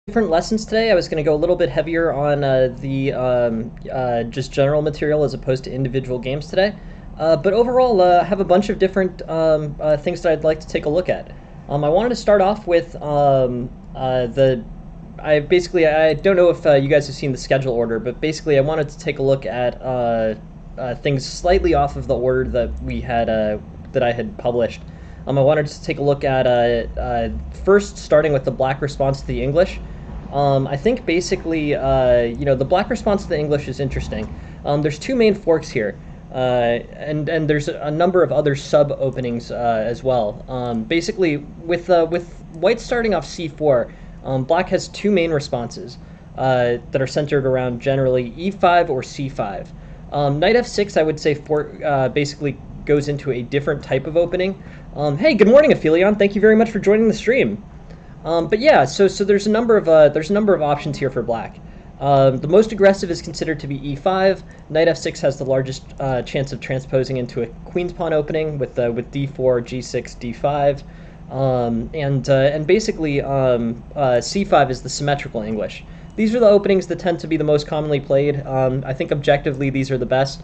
Different lessons today. I was going to go a little bit heavier on the just general material as opposed to individual games today. But overall, I have a bunch of different things that I'd like to take a look at. I wanted to start off with the. I don't know if you guys have seen the schedule order, but basically I wanted to take a look at things slightly off of the order that we had that I had published. I wanted to take a look at first starting with the black response to the English. I think basically, the black response to the English is interesting. There's two main forks here, and there's a number of other sub openings as well. Basically, with white starting off c4, black has two main responses that are centered around generally e5 or c5. Knight f6, I would say, basically goes into a different type of opening. Hey, good morning, Aphelion. Thank you very much for joining the stream. But yeah, so there's a number of options here for black. The most aggressive is considered to be e5. Knight f6 has the largest chance of transposing into a queen's pawn opening with d4, g6, d5, and basically c5 is the symmetrical English. These are the openings that tend to be the most commonly played. I think objectively these are the best.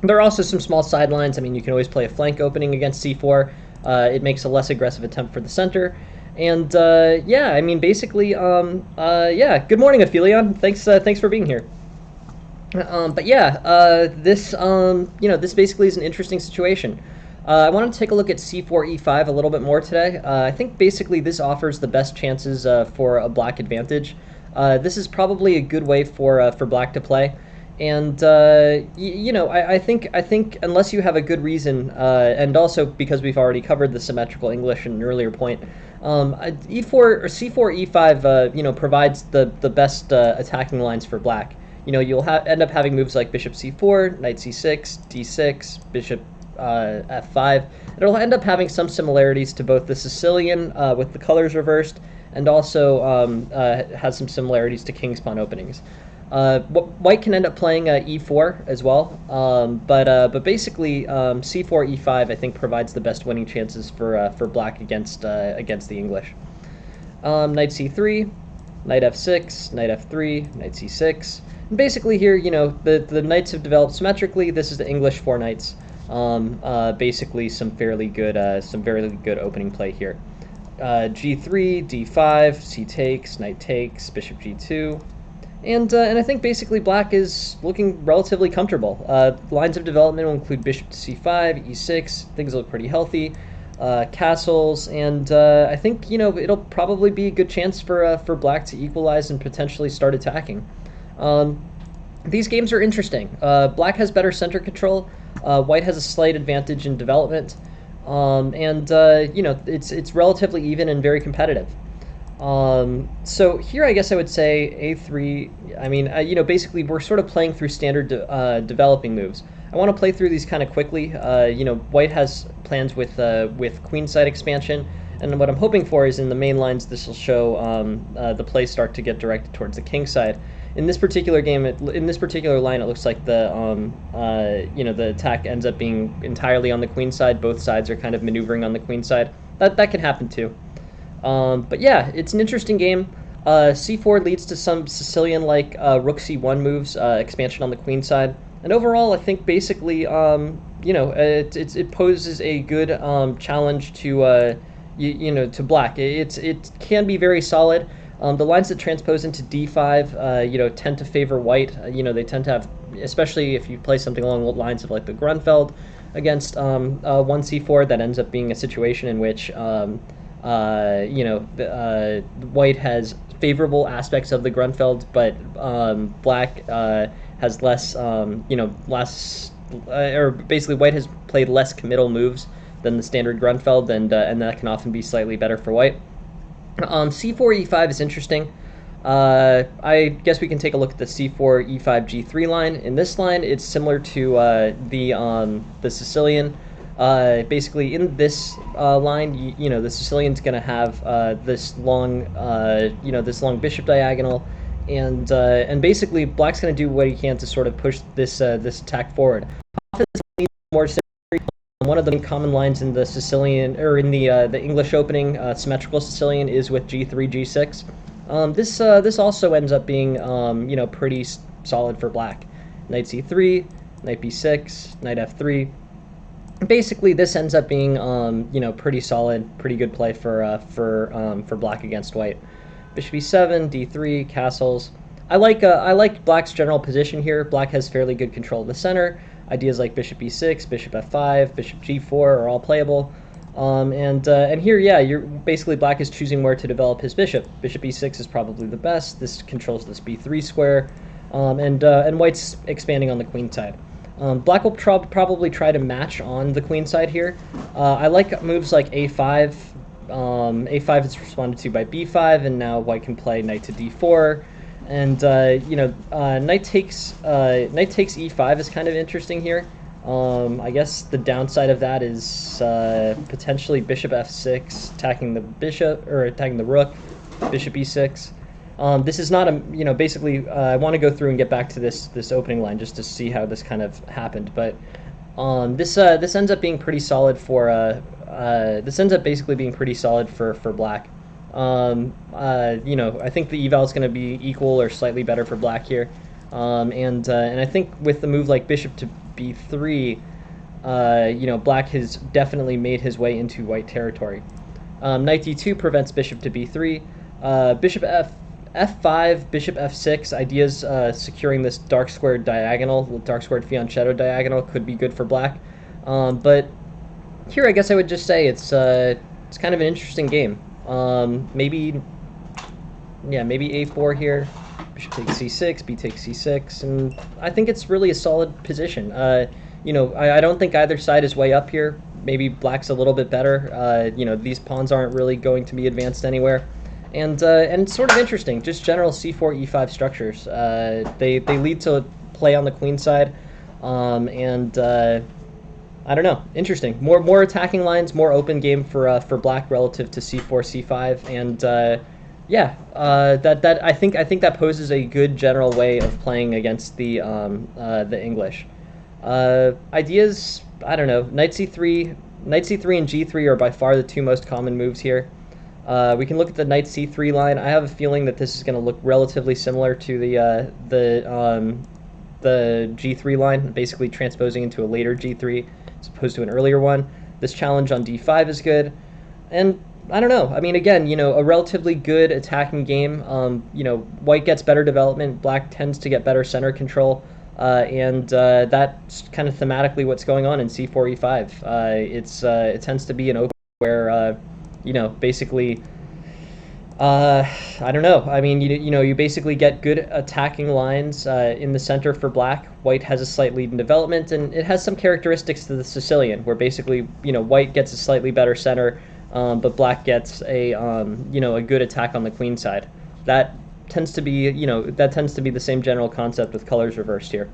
There are also some small sidelines. I mean, you can always play a flank opening against c4. It makes a less aggressive attempt for the center. And yeah, I mean, basically, yeah. Good morning, Aphelion. Thanks for being here. But yeah, this basically is an interesting situation. I want to take a look at c4, e5 a little bit more today. I think basically this offers the best chances for a black advantage. This is probably a good way for black to play. And I think unless you have a good reason, and also because we've already covered the symmetrical English in an earlier point, e4 or c4 e5 provides the best attacking lines for black. You'll end up having moves like bishop c4, knight c6, d6, bishop f5. It'll end up having some similarities to both the Sicilian with the colors reversed, and also has some similarities to king's pawn openings. White can end up playing e4 as well, but basically c4 e5 I think provides the best winning chances for black against the English. Knight c3, knight f6, knight f3, knight c6. And basically here, the knights have developed symmetrically. This is the English four knights. Basically some fairly good opening play here. G3, d5, c takes, knight takes, bishop g2. And I think basically black is looking relatively comfortable. Lines of development will include bishop to c5, e6. Things look pretty healthy. Castles, and I think it'll probably be a good chance for black to equalize and potentially start attacking. These games are interesting. Black has better center control. White has a slight advantage in development, and it's relatively even and very competitive. So here I guess I would say a3. I mean, basically we're sort of playing through standard developing moves. I want to play through these kind of quickly. White has plans with queenside expansion, and what I'm hoping for is in the main lines this will show the play start to get directed towards the king side. In this particular game, in this particular line, it looks like the the attack ends up being entirely on the queen side. Both sides are kind of maneuvering on the queen side. That can happen too. But yeah, it's an interesting game. c4 leads to some Sicilian-like rook c1 moves, expansion on the queen side. And overall, I think basically, it poses a good challenge to, to black. It can be very solid. The lines that transpose into d5, tend to favor white. They tend to have, especially if you play something along the lines of like the Grunfeld against 1c4, that ends up being a situation in which white has favorable aspects of the Grunfeld, but black has less, or basically white has played less committal moves than the standard Grunfeld, and that can often be slightly better for white. c4 e5 is interesting. I guess we can take a look at the c4 e5 g3 line. In this line, it's similar to the Sicilian. Basically, in this line, the Sicilian's going to have this long bishop diagonal, and basically black's going to do what he can to sort of push this attack forward. Often this leads more one of the common lines in the Sicilian, or in the English opening, symmetrical Sicilian, is with g3, g6. This also ends up being pretty solid for black. Knight c3, knight b6, knight f3. Basically, this ends up being pretty solid, pretty good play for black against white. Bishop e7, d3, castles. I like black's general position here. Black has fairly good control of the center. Ideas like bishop e6, bishop f5, bishop g4 are all playable. And here, yeah, you're basically black is choosing where to develop his bishop. Bishop e6 is probably the best. This controls this b3 square, and white's expanding on the queen side. Black will probably try to match on the queen side here. I like moves like a5. A5 is responded to by b5, and now white can play knight to d4. And knight takes e5 is kind of interesting here. I guess the downside of that is potentially bishop f6, attacking the bishop or attacking the rook, bishop e6. This is not a basically I want to go through and get back to this opening line just to see how this kind of happened, but this ends up being pretty solid for this ends up basically being pretty solid for black. I think the eval is going to be equal or slightly better for black here, and I think with the move like bishop to b3, black has definitely made his way into white territory. Knight d2 prevents bishop to b3. Bishop f5, bishop f6, ideas securing this dark squared diagonal, dark squared fianchetto diagonal could be good for black. But here I guess I would just say it's kind of an interesting game. Maybe a4 here, bishop takes c6, b takes c6, and I think it's really a solid position. I don't think either side is way up here. Maybe black's a little bit better. These pawns aren't really going to be advanced anywhere. And it's sort of interesting, just general c4, e5 structures. They lead to play on the queen side, I don't know, interesting. More attacking lines, more open game for black relative to c4, c5, and that I think that poses a good general way of playing against the English. Ideas, I don't know, knight c3 and g3 are by far the two most common moves here. We can look at the knight c3 line. I have a feeling that this is going to look relatively similar to the g3 line, basically transposing into a later g3 as opposed to an earlier one. This challenge on d5 is good, and I don't know. I mean, again, a relatively good attacking game. White gets better development, black tends to get better center control, and that's kind of thematically what's going on in c4, e5. It tends to be an open where basically, I don't know. I mean, you basically get good attacking lines in the center for black. White has a slight lead in development, and it has some characteristics to the Sicilian, where basically, white gets a slightly better center, but black gets a good attack on the queen side. That tends to be, the same general concept with colors reversed here.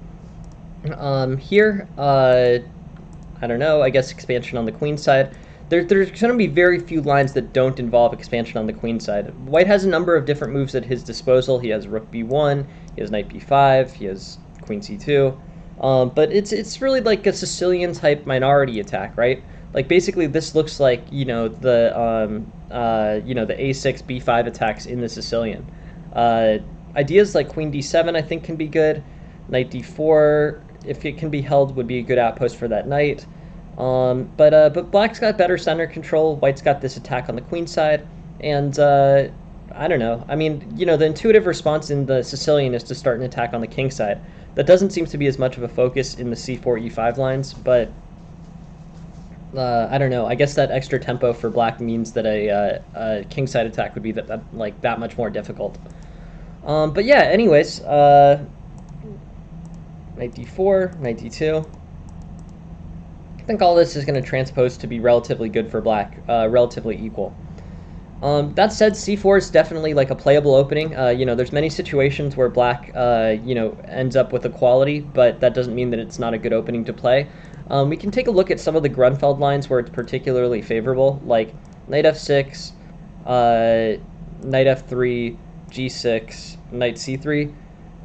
Here, I don't know. I guess expansion on the queen side. There's going to be very few lines that don't involve expansion on the queen side. White has a number of different moves at his disposal. He has rook b1, he has knight b5, he has queen c2, but it's really like a Sicilian type minority attack, right? Like basically this looks like the a6 b5 attacks in the Sicilian. Ideas like queen d7 I think can be good. Knight d4, if it can be held, would be a good outpost for that knight. But black's got better center control. White's got this attack on the queen side, and I don't know. I mean, the intuitive response in the Sicilian is to start an attack on the king side. That doesn't seem to be as much of a focus in the c4, e5 lines, but I don't know. I guess that extra tempo for black means that a king side attack would be that much more difficult. But yeah, anyways, knight d4, knight d2. I think all this is going to transpose to be relatively good for black, relatively equal. That said, c4 is definitely like a playable opening. There's many situations where black, ends up with equality, but that doesn't mean that it's not a good opening to play. We can take a look at some of the Grunfeld lines where it's particularly favorable, like knight f6, knight f3, g6, knight c3,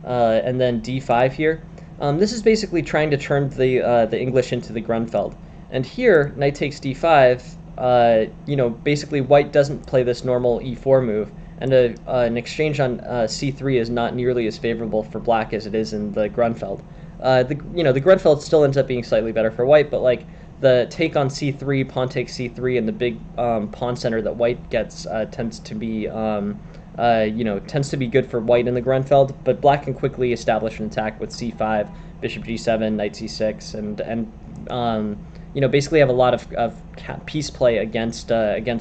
and then d5 here. This is basically trying to turn the English into the Grunfeld. And here, knight takes d5, basically white doesn't play this normal e4 move. and an exchange on c3 is not nearly as favorable for black as it is in the Grunfeld. The Grunfeld still ends up being slightly better for white, but like the take on c3, pawn takes c3, and the big pawn center that white gets tends to be good for white in the Grunfeld, but black can quickly establish an attack with c5, bishop g7, knight c6, and basically have a lot of piece play against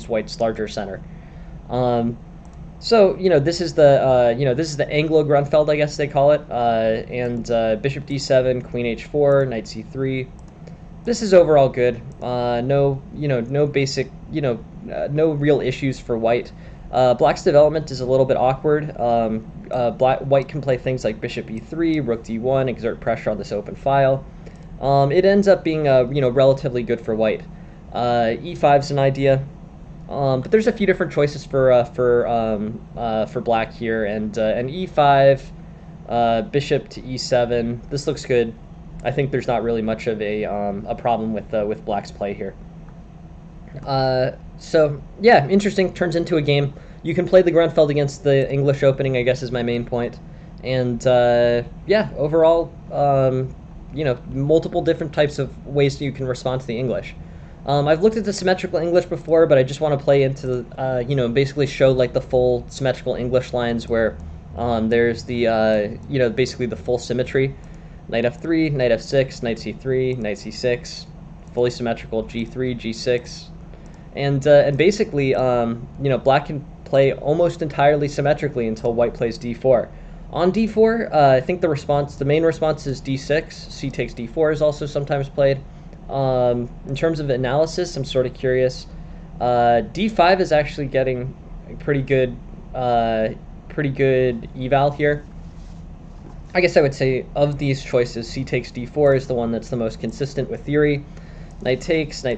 white's larger center. So this is the Anglo Grunfeld, I guess they call it, and bishop d7, queen h4, knight c3. This is overall good. No real issues for white. Black's development is a little bit awkward. White can play things like bishop e3, rook d1, exert pressure on this open file. It ends up being relatively good for white. E5 is an idea, but there's a few different choices for black here, and e5, bishop to e7. This looks good. I think there's not really much of a problem with black's play here. So yeah, interesting. Turns into a game. You can play the Grunfeld against the English opening, I guess, is my main point. And yeah, overall, multiple different types of ways you can respond to the English. I've looked at the symmetrical English before, but I just want to play into basically show like the full symmetrical English lines where there's the basically the full symmetry. Knight f3, knight f6, knight c3, knight c6, fully symmetrical g3, g6. And basically, black can play almost entirely symmetrically until white plays d4. On d4, I think the main response is d6. C takes d4 is also sometimes played. In terms of analysis, I'm sort of curious. d5 is actually getting a pretty good eval here. I guess I would say of these choices, c takes d4 is the one that's the most consistent with theory. Knight takes, queen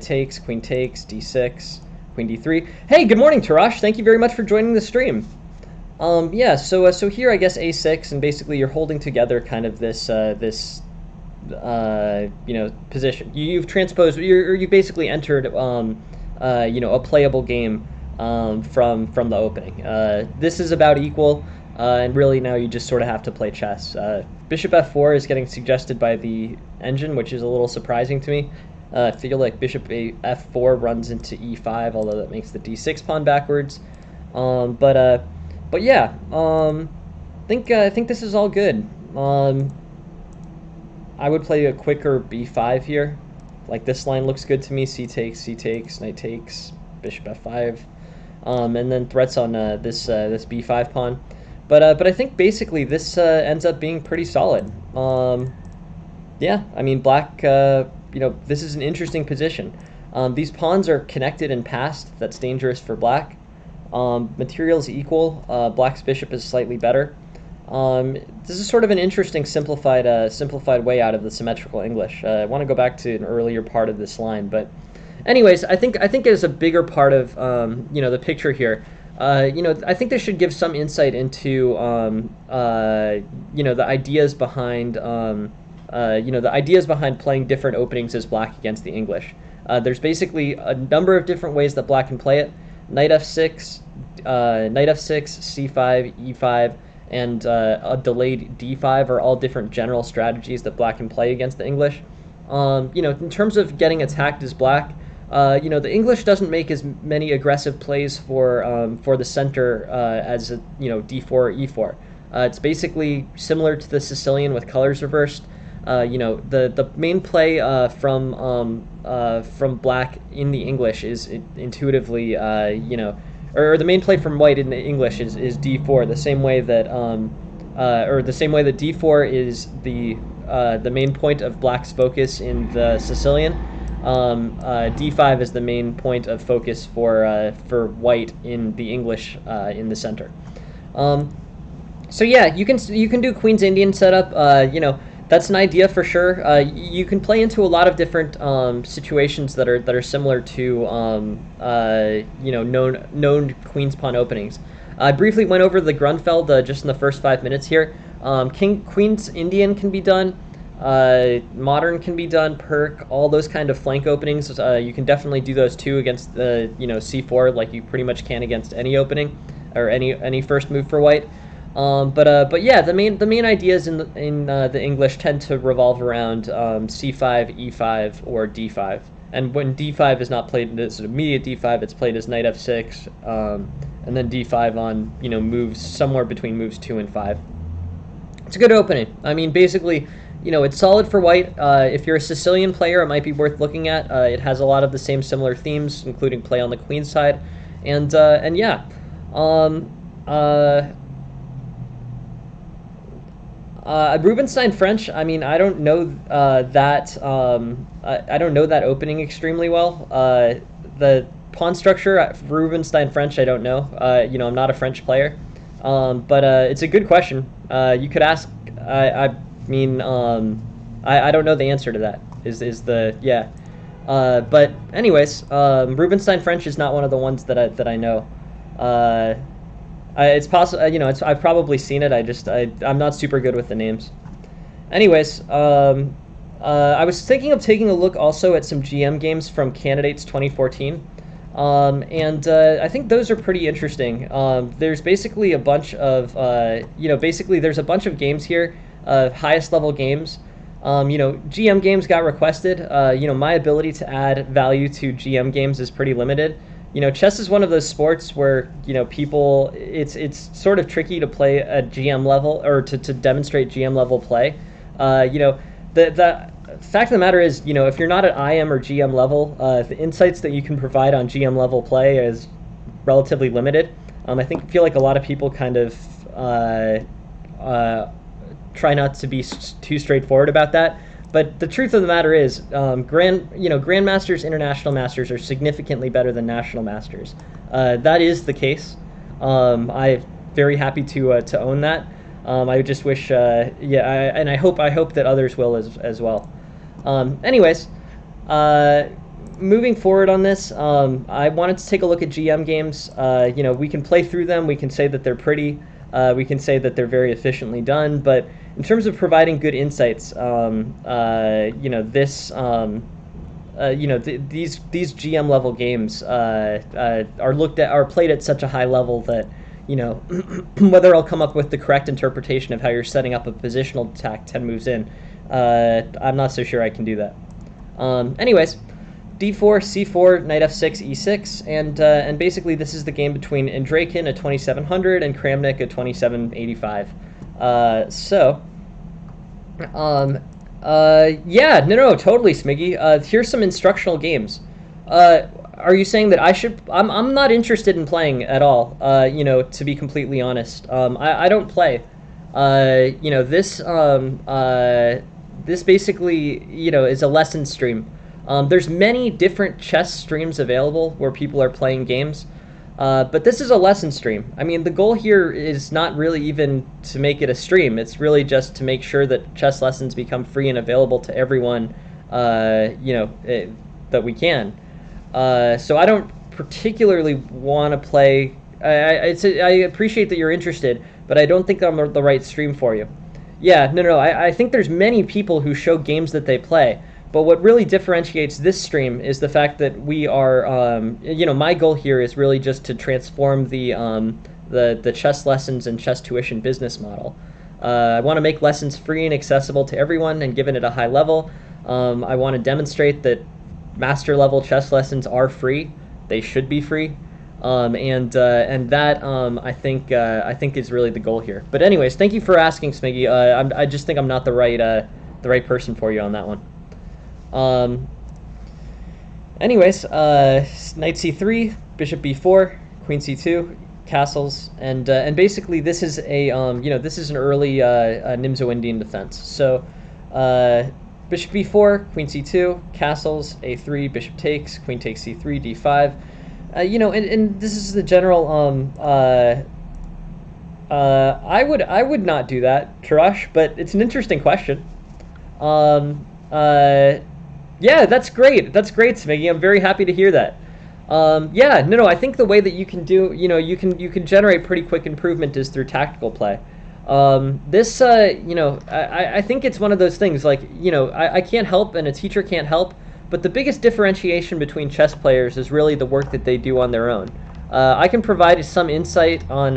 takes, d6, queen d3. Hey, good morning, Tarash. Thank you very much for joining the stream. Yeah, so here I guess a6, and basically you're holding together kind of this position. You've transposed, you basically entered a playable game from the opening. This is about equal, and really now you just sort of have to play chess. Bishop f4 is getting suggested by the engine, which is a little surprising to me. I feel like bishop f4 runs into e5, although that makes the d6 pawn backwards. But yeah, I think this is all good. I would play a quicker b5 here. Like this line looks good to me. C takes, knight takes, bishop f5, and then threats on this b5 pawn. But I think basically this ends up being pretty solid. Yeah, I mean black. This is an interesting position. These pawns are connected and passed. That's dangerous for black. Materials equal. Black's bishop is slightly better. This is sort of an interesting simplified way out of the symmetrical English. I want to go back to an earlier part of this line, but anyways, I think as a bigger part of the picture here. I think this should give some insight into the ideas behind playing different openings as black against the English. There's basically a number of different ways that black can play it. Knight f6, c5, e5, and a delayed d5 are all different general strategies that black can play against the English. In terms of getting attacked as black, the English doesn't make as many aggressive plays for the center as d4 or e4. It's basically similar to the Sicilian with colors reversed. The main play from black in the English is intuitively or the main play from white in the English is d4, the same way that d4 is the main point of black's focus in the Sicilian. d5 is the main point of focus for white in the English in the center. So yeah, you can do Queen's Indian setup. That's an idea for sure. You can play into a lot of different situations that are similar to known queen's pawn openings. I briefly went over the Grunfeld just in the first 5 minutes here. Queen's Indian can be done. Modern can be done. Perk, all those kind of flank openings. You can definitely do those too against the c4, like you pretty much can against any opening. or any first move for white. But yeah, the main ideas in the English tend to revolve around c5, e5, or d5. And when d5 is not played as an immediate d5, it's played as knight f6, and then d5 on moves somewhere between moves 2 and 5. It's a good opening. I mean, basically, it's solid for white. If you're a Sicilian player, it might be worth looking at. It has a lot of the same similar themes, including play on the queen side, and yeah. Rubinstein French. I mean, I don't know that. I don't know that opening extremely well. The pawn structure for Rubinstein French, I don't know. I'm not a French player, but it's a good question. You could ask. I mean, I don't know the answer to that. Is the yeah. But anyways, Rubinstein French is not one of the ones that I know. It's possible, I've probably seen it. I'm not super good with the names. Anyways, I was thinking of taking a look also at some GM games from Candidates 2014, and I think those are pretty interesting. There's basically a bunch of, there's a bunch of games here, highest level games. GM games got requested. My ability to add value to GM games is pretty limited. Chess is one of those sports where, people, it's sort of tricky to play at GM level or to demonstrate GM level play. The fact of the matter is, if you're not at IM or GM level, the insights that you can provide on GM level play is relatively limited. I feel like a lot of people kind of try not to be too straightforward about that. But the truth of the matter is, Grandmasters, International Masters are significantly better than National Masters. That is the case. I'm very happy to own that. I just wish, and I hope that others will as well. Anyways, moving forward on this, I wanted to take a look at GM games. We can play through them. We can say that they're pretty. We can say that they're very efficiently done, but in terms of providing good insights, these GM level games are played at such a high level that whether I'll come up with the correct interpretation of how you're setting up a positional attack 10 moves in, I'm not so sure I can do that. Anyways, d4, c4, knight f6, e6, and basically this is the game between Indrakin at 2700 and Kramnik at 2785. Totally, Smiggy. Here's some instructional games. Are you saying that I should? I'm not interested in playing at all. To be completely honest, I don't play. This basically, is a lesson stream. There's many different chess streams available where people are playing games. But this is a lesson stream. I mean, the goal here is not really even to make it a stream. It's really just to make sure that chess lessons become free and available to everyone, that we can. So I don't particularly want to play. I appreciate that you're interested, but I don't think I'm the right stream for you. Yeah, no. I think there's many people who show games that they play. But what really differentiates this stream is the fact that we are, my goal here is really just to transform the chess lessons and chess tuition business model. I want to make lessons free and accessible to everyone and given at a high level. I want to demonstrate that master level chess lessons are free. They should be free. And that I think is really the goal here. But anyways, thank you for asking, Smiggy. I just think I'm not the right person for you on that one. Anyways, knight c3, bishop b4, queen c2, castles, and basically this is this is an early Nimzo-Indian defense. So bishop b4, queen c2, castles, a3, bishop takes, queen takes c3, d5. And this is the general. I would not do that, Tarush, but it's an interesting question. Yeah, that's great. That's great, Smiggy. I'm very happy to hear that. I think the way that you can do, you can generate pretty quick improvement is through tactical play. I think it's one of those things like, I can't help and a teacher can't help, but the biggest differentiation between chess players is really the work that they do on their own. I can provide some insight on.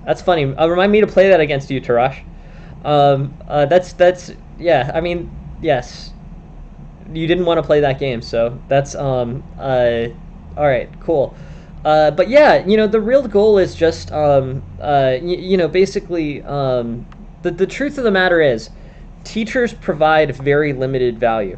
That's funny. Remind me to play that against you, Tarash. That's yeah. I mean, yes, you didn't want to play that game, so that's all right, cool. But yeah, the real goal is just basically the truth of the matter is teachers provide very limited value.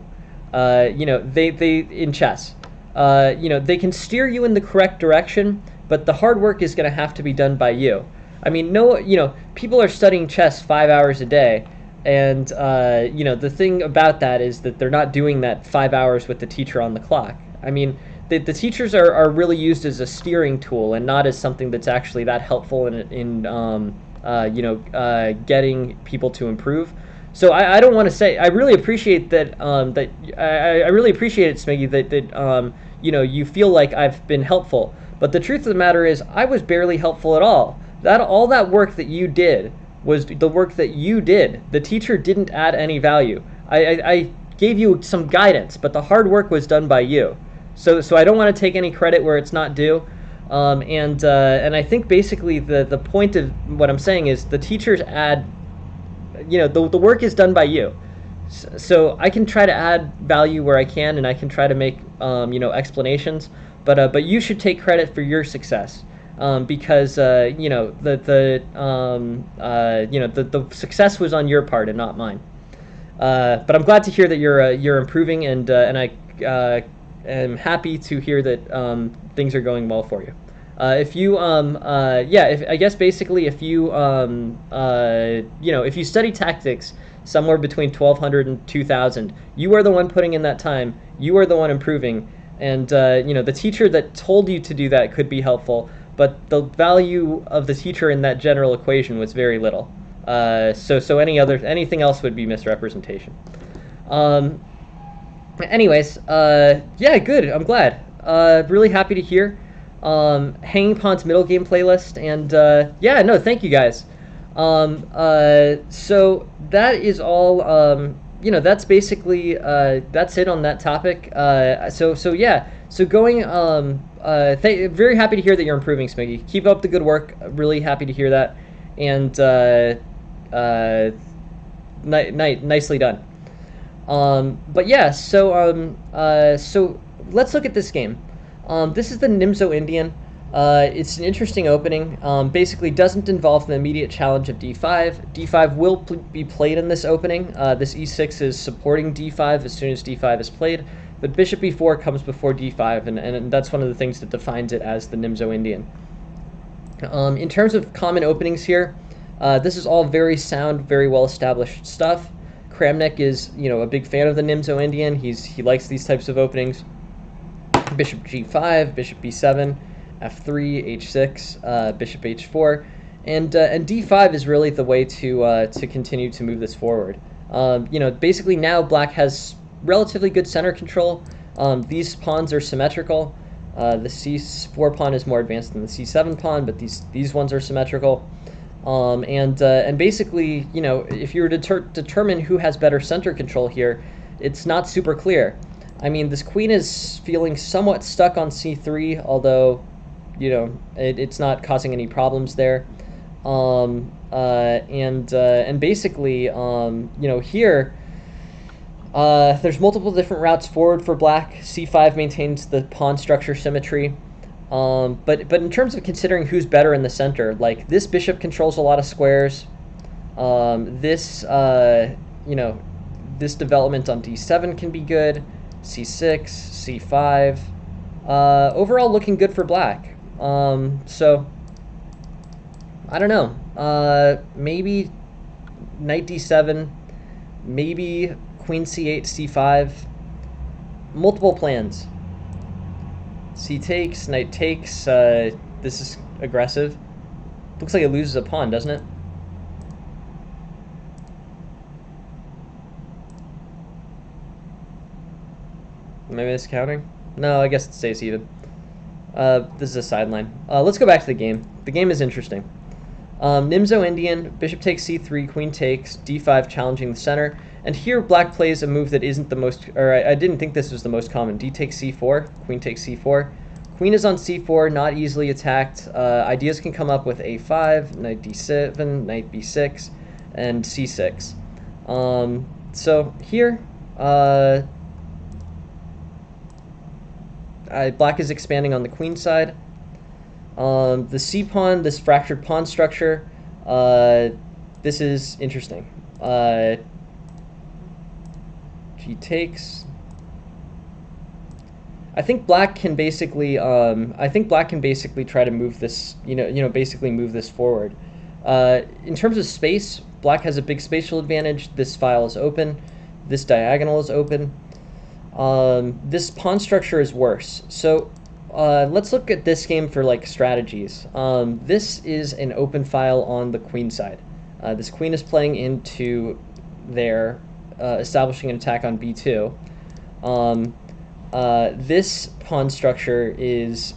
They in chess. They can steer you in the correct direction, but the hard work is going to have to be done by you. I mean, no, people are studying chess 5 hours a day, and the thing about that is that they're not doing that 5 hours with the teacher on the clock. I mean, the teachers are really used as a steering tool and not as something that's actually that helpful in getting people to improve. So I don't want to say I really appreciate that I really appreciate it, Smiggy, that you feel like I've been helpful. But the truth of the matter is I was barely helpful at all. All that work that you did was the work that you did. The teacher didn't add any value. I gave you some guidance, but the hard work was done by you. So I don't want to take any credit where it's not due. And I think basically the point of what I'm saying is the teachers add, the work is done by you. So I can try to add value where I can, and I can try to make explanations, but you should take credit for your success. Because the success was on your part and not mine. But I'm glad to hear that you're improving, and I am happy to hear that things are going well for you. If you I guess basically if you if you study tactics somewhere between 1200 and 2000, you are the one putting in that time. You are the one improving, and the teacher that told you to do that could be helpful, but the value of the teacher in that general equation was very little. So anything else would be misrepresentation. Anyways, yeah, good. I'm glad. Really happy to hear. Hanging Pawn's middle game playlist, and yeah, no, thank you guys. So that is all. That's basically that's it on that topic. So yeah. So going. Very happy to hear that you're improving, Smiggy. Keep up the good work. Really happy to hear that, and nicely done. But yeah. So let's look at this game. This is the Nimzo Indian. It's an interesting opening. Basically doesn't involve the immediate challenge of d5. d5 will be played in this opening. This e6 is supporting d5 as soon as d5 is played, but bishop e4 comes before d5, and that's one of the things that defines it as the Nimzo Indian. In terms of common openings here, this is all very sound, very well-established stuff. Kramnik is, a big fan of the Nimzo Indian. He likes these types of openings. Bishop g5, bishop b7, f3, h6, bishop h4, and d5 is really the way to continue to move this forward. Basically now black has relatively good center control. These pawns are symmetrical. The c4 pawn is more advanced than the c7 pawn, but these ones are symmetrical. And basically, if you were to determine who has better center control here, it's not super clear. I mean, this queen is feeling somewhat stuck on c3, although, it's not causing any problems there. And basically, here, there's multiple different routes forward for black. c5 maintains the pawn structure symmetry. But in terms of considering who's better in the center, like this bishop controls a lot of squares. This development on d7 can be good. c6, c5. Overall looking good for black. So I don't know. Maybe knight d7, maybe queen c8, c5. Multiple plans. C takes, knight takes. This is aggressive. Looks like it loses a pawn, doesn't it? Maybe it's counting? No, I guess it stays even. This is a sideline. Let's go back to the game. The game is interesting. Nimzo Indian, bishop takes c3, queen takes, d5 challenging the center. And here black plays a move that isn't the most, or I didn't think this was the most common. D takes c4, queen takes c4. Queen is on c4, not easily attacked. Ideas can come up with a5, knight d7, knight b6, and c6. So here, black is expanding on the queen side. The c-pawn, this fractured pawn structure, this is interesting. G takes. I think black can basically try to move this, basically move this forward. In terms of space, black has a big spatial advantage. This file is open. This diagonal is open. This pawn structure is worse. So let's look at this game for like strategies. This is an open file on the queen side. This queen is playing into there, establishing an attack on b2. This pawn structure is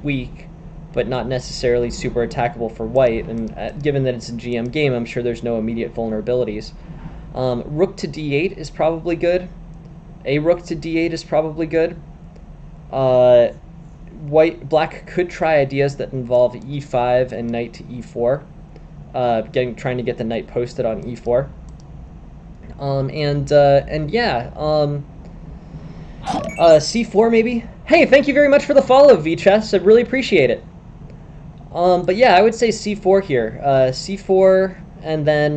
weak, but not necessarily super attackable for white, and given that it's a GM game, I'm sure there's no immediate vulnerabilities. Rook to d8 is probably good. A rook to d8 is probably good. Black could try ideas that involve e5 and knight to e4, trying to get the knight posted on e4. C4 maybe. Hey, thank you very much for the follow, VChess. I really appreciate it. But yeah, I would say c4 here. C4, and then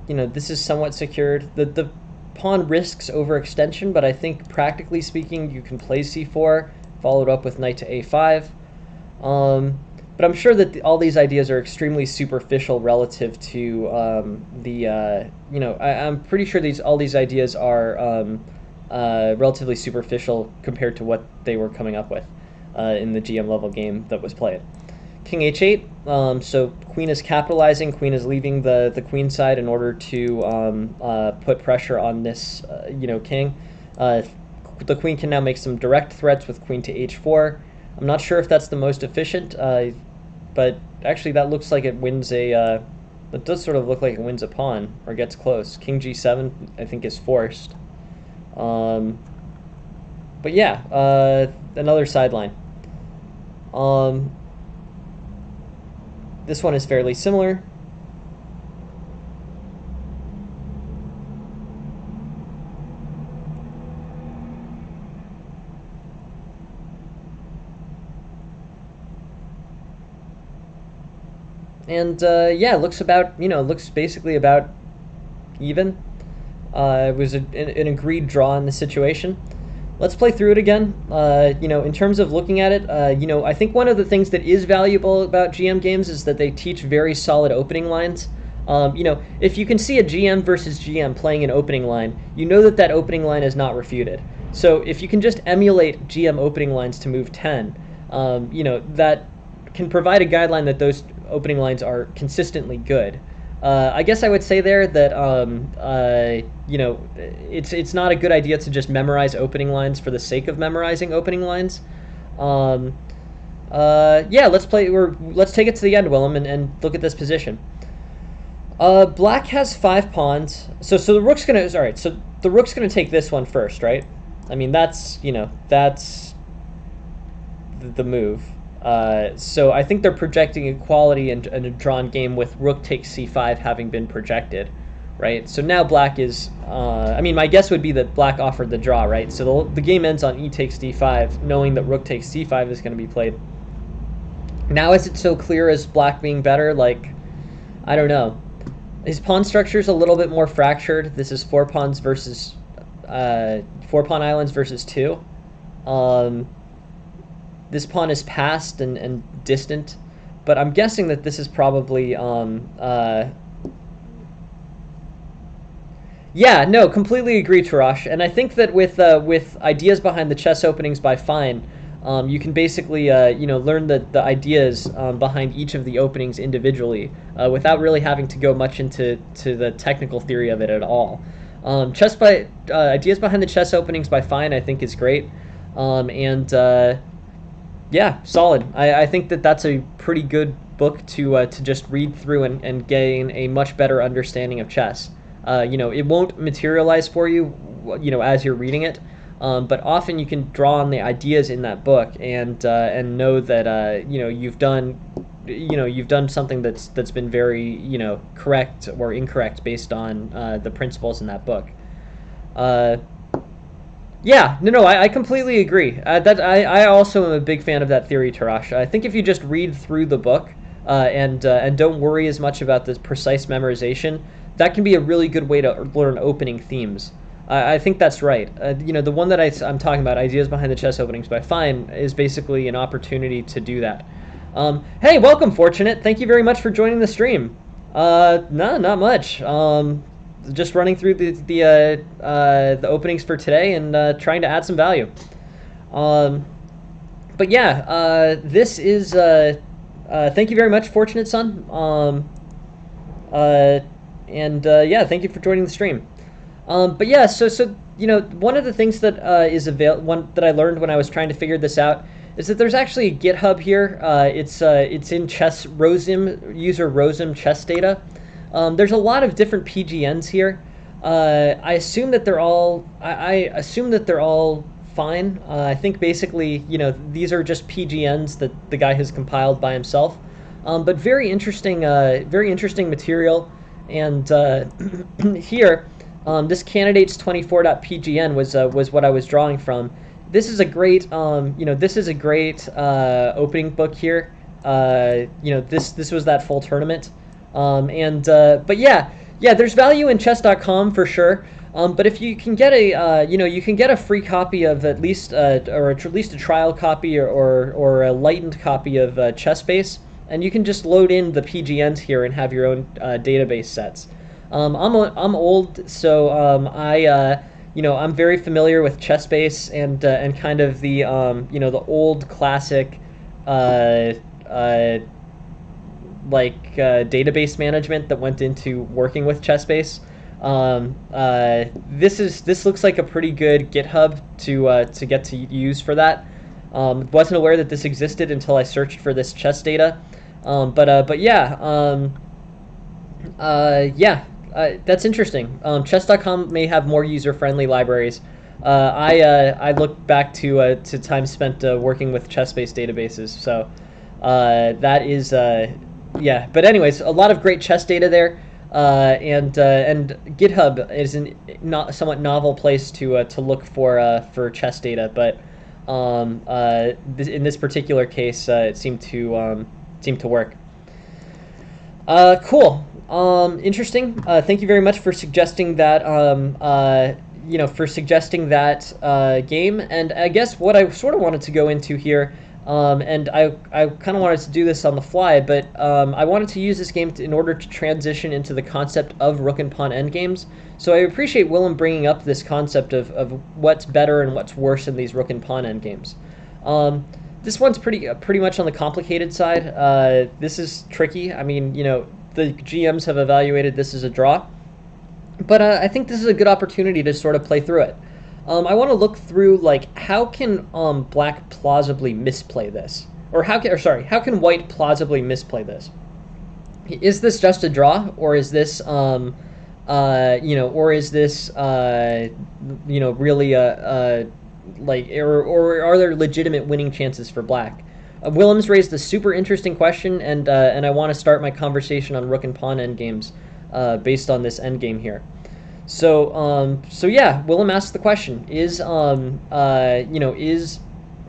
this is somewhat secured. The pawn risks overextension, but I think practically speaking, you can play c4, followed up with knight to a5. But I'm sure that all these ideas are extremely superficial relative to I'm pretty sure all these ideas are relatively superficial compared to what they were coming up with in the GM level game that was played. King h8, so queen is capitalizing, queen is leaving the queen side in order to put pressure on this king. The queen can now make some direct threats with queen to h4. I'm not sure if that's the most efficient, but actually that looks like it wins that does sort of look like it wins a pawn, or gets close. King g7, I think, is forced. But yeah, another sideline. This one is fairly similar. And yeah, looks basically about even. It was an agreed draw in the situation. Let's play through it again. In terms of looking at it, I think one of the things that is valuable about GM games is that they teach very solid opening lines. If you can see a GM versus GM playing an opening line, you know that opening line is not refuted. So if you can just emulate GM opening lines to move 10, that can provide a guideline that those opening lines are consistently good. I guess I would say there that it's not a good idea to just memorize opening lines for the sake of memorizing opening lines. Yeah, let's take it to the end, Willem, and look at this position. Black has 5 pawns, so the rook's gonna. All right, so the rook's gonna take this one first, right? I mean, that's the move. So I think they're projecting equality in a drawn game with rook takes c5 having been projected, right? So now black is, my guess would be that black offered the draw, right? So the game ends on e takes d5, knowing that rook takes c5 is going to be played. Now is it so clear as black being better? Like, I don't know. His pawn structure is a little bit more fractured. This is 4 pawns versus 4 pawn islands versus 2. This pawn is passed and distant, but I'm guessing that this is probably yeah, no, completely agree, Tarash. And I think that with ideas behind the chess openings by Fine, you can basically learn the ideas behind each of the openings individually without really having to go much into the technical theory of it at all. Ideas behind the chess openings by Fine, I think, is great, yeah, solid. I think that's a pretty good book to just read through and gain a much better understanding of chess. It won't materialize for you, as you're reading it, but often you can draw on the ideas in that book and know that you've done something that's been very correct or incorrect based on the principles in that book. Uh, yeah, no, I completely agree. I also am a big fan of that theory, Tarash. I think if you just read through the book and don't worry as much about the precise memorization, that can be a really good way to learn opening themes. I think that's right. The one that I'm talking about, Ideas Behind the Chess Openings by Fine, is basically an opportunity to do that. Hey, welcome, Fortunate. Thank you very much for joining the stream. No, not much. Just running through the openings for today and trying to add some value. But yeah, this is thank you very much, Fortunate Son. Yeah, thank you for joining the stream. But yeah, so one of the things that one that I learned when I was trying to figure this out is that there's actually a GitHub here. It's in chess Rosim user Rosim chess data. There's a lot of different PGNs here. I assume that they're all. I assume that they're all fine. I think basically, these are just PGNs that the guy has compiled by himself. But very interesting material. And here, this candidates24.pgn was what I was drawing from. This is a great, opening book here. This was that full tournament. But yeah, there's value in chess.com for sure. But if you can get you can get a free copy of at least or at least a trial copy or a lightened copy of ChessBase, and you can just load in the PGNs here and have your own database sets. I'm old, so I'm very familiar with ChessBase and kind of the the old classic database management that went into working with ChessBase. This looks like a pretty good GitHub to get to use for that. Wasn't aware that this existed until I searched for this chess data. That's interesting. Chess.com may have more user-friendly libraries. I look back to time spent working with chess-based databases, so that is yeah. But anyways, a lot of great chess data there, and GitHub is a somewhat novel place to look for chess data, but in this particular case, it seemed to work. Cool. Interesting. Thank you very much for suggesting that. Game. And I guess what I sort of wanted to go into here, and I kind of wanted to do this on the fly, but I wanted to use this game in order to transition into the concept of rook and pawn endgames. So I appreciate Willem bringing up this concept of what's better and what's worse in these rook and pawn endgames. This one's pretty much on the complicated side. This is tricky. I mean, the GMs have evaluated this as a draw, but I think this is a good opportunity to sort of play through it. I want to look through how can black plausibly misplay this, or how can white plausibly misplay this? Is this just a draw, or is this really or are there legitimate winning chances for black? Willems raised a super interesting question, and I want to start my conversation on rook and pawn endgames based on this endgame here. So yeah, Willem asked the question: is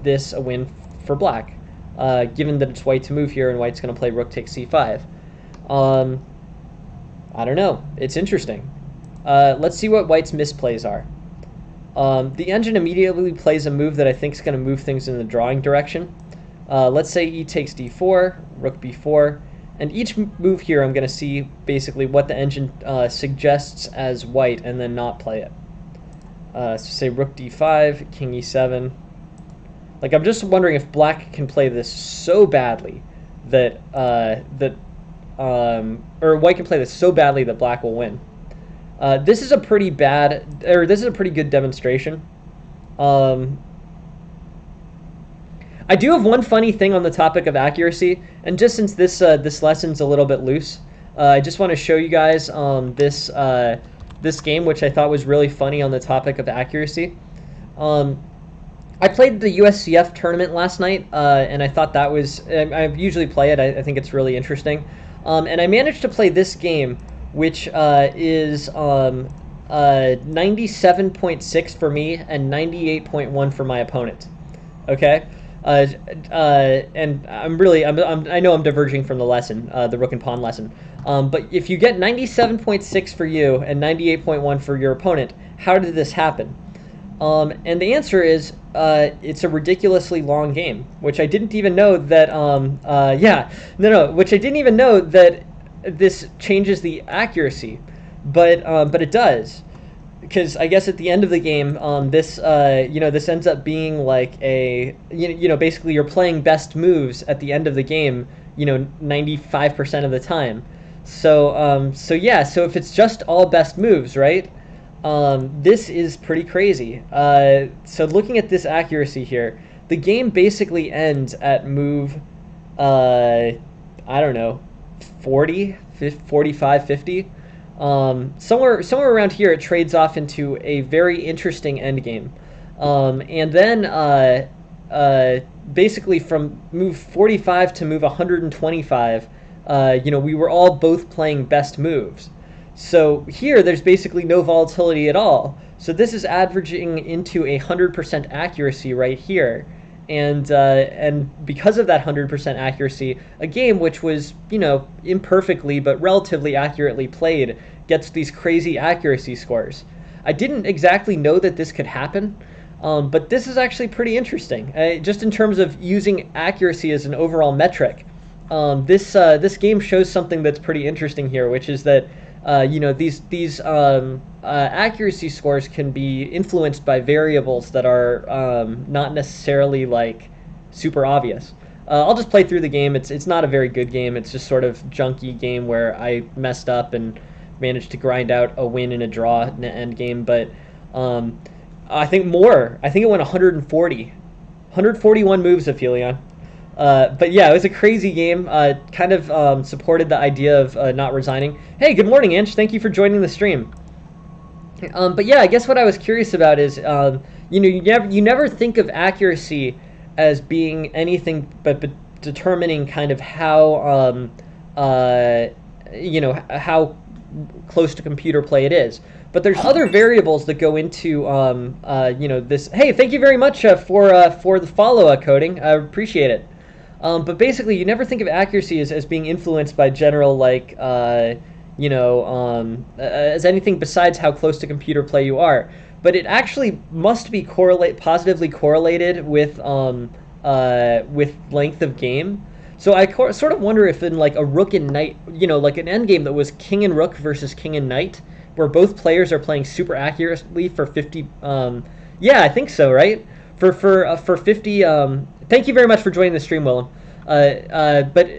this a win for black? Given that it's white to move here and white's going to play rook takes c5. I don't know. It's interesting. Let's see what white's misplays are. The engine immediately plays a move that I think is going to move things in the drawing direction. Let's say e takes d4, rook b4, and each move here I'm going to see basically what the engine suggests as white and then not play it. So say rook d5, king e7. I'm just wondering if black can play this so badly that or white can play this so badly that black will win. This is a pretty good demonstration. I do have one funny thing on the topic of accuracy, and just since this lesson's a little bit loose, I just want to show you guys this game, which I thought was really funny on the topic of accuracy. I played the USCF tournament last night, and I thought that was. I usually play it. I think it's really interesting, and I managed to play this game, which is 97.6 for me and 98.1 for my opponent. Okay. And I know I'm diverging from the lesson, the rook and pawn lesson. But if you get 97.6 for you and 98.1 for your opponent, how did this happen? And the answer is it's a ridiculously long game, which I didn't even know that. Which I didn't even know that this changes the accuracy, but it does, because I guess at the end of the game, this ends up being like basically you're playing best moves at the end of the game, 95% of the time. So if it's just all best moves, right? This is pretty crazy. So looking at this accuracy here, the game basically ends at move, I don't know, 40, 45, 50. Somewhere around here, it trades off into a very interesting endgame. And then basically from move 45 to move 125, we were all both playing best moves. So here, there's basically no volatility at all. So this is averaging into 100% accuracy right here. And because of that 100% accuracy, a game which was, imperfectly but relatively accurately played gets these crazy accuracy scores. I didn't exactly know that this could happen, but this is actually pretty interesting. Just in terms of using accuracy as an overall metric, this game shows something that's pretty interesting here, which is that these accuracy scores can be influenced by variables that are not necessarily like super obvious. I'll just play through the game. It's not a very good game. It's just sort of junky game where I messed up and managed to grind out a win and a draw in the end game. But I think it went 141 moves of Helion. But yeah, it was a crazy game. Kind of supported the idea of not resigning. Hey, good morning, Ange. Thank you for joining the stream. But yeah, I guess what I was curious about is, you never think of accuracy as being anything but determining kind of how how close to computer play it is. But there's other variables that go into this. Hey, thank you very much for the follow, Coding. I appreciate it. But basically, you never think of accuracy as being influenced by general, as anything besides how close to computer play you are. But it actually must be positively correlated with length of game. So I sort of wonder if in like a rook and knight, like an endgame that was king and rook versus king and knight, where both players are playing super accurately for 50. Yeah, I think so, right? For 50. Thank you very much for joining the stream, Willem. But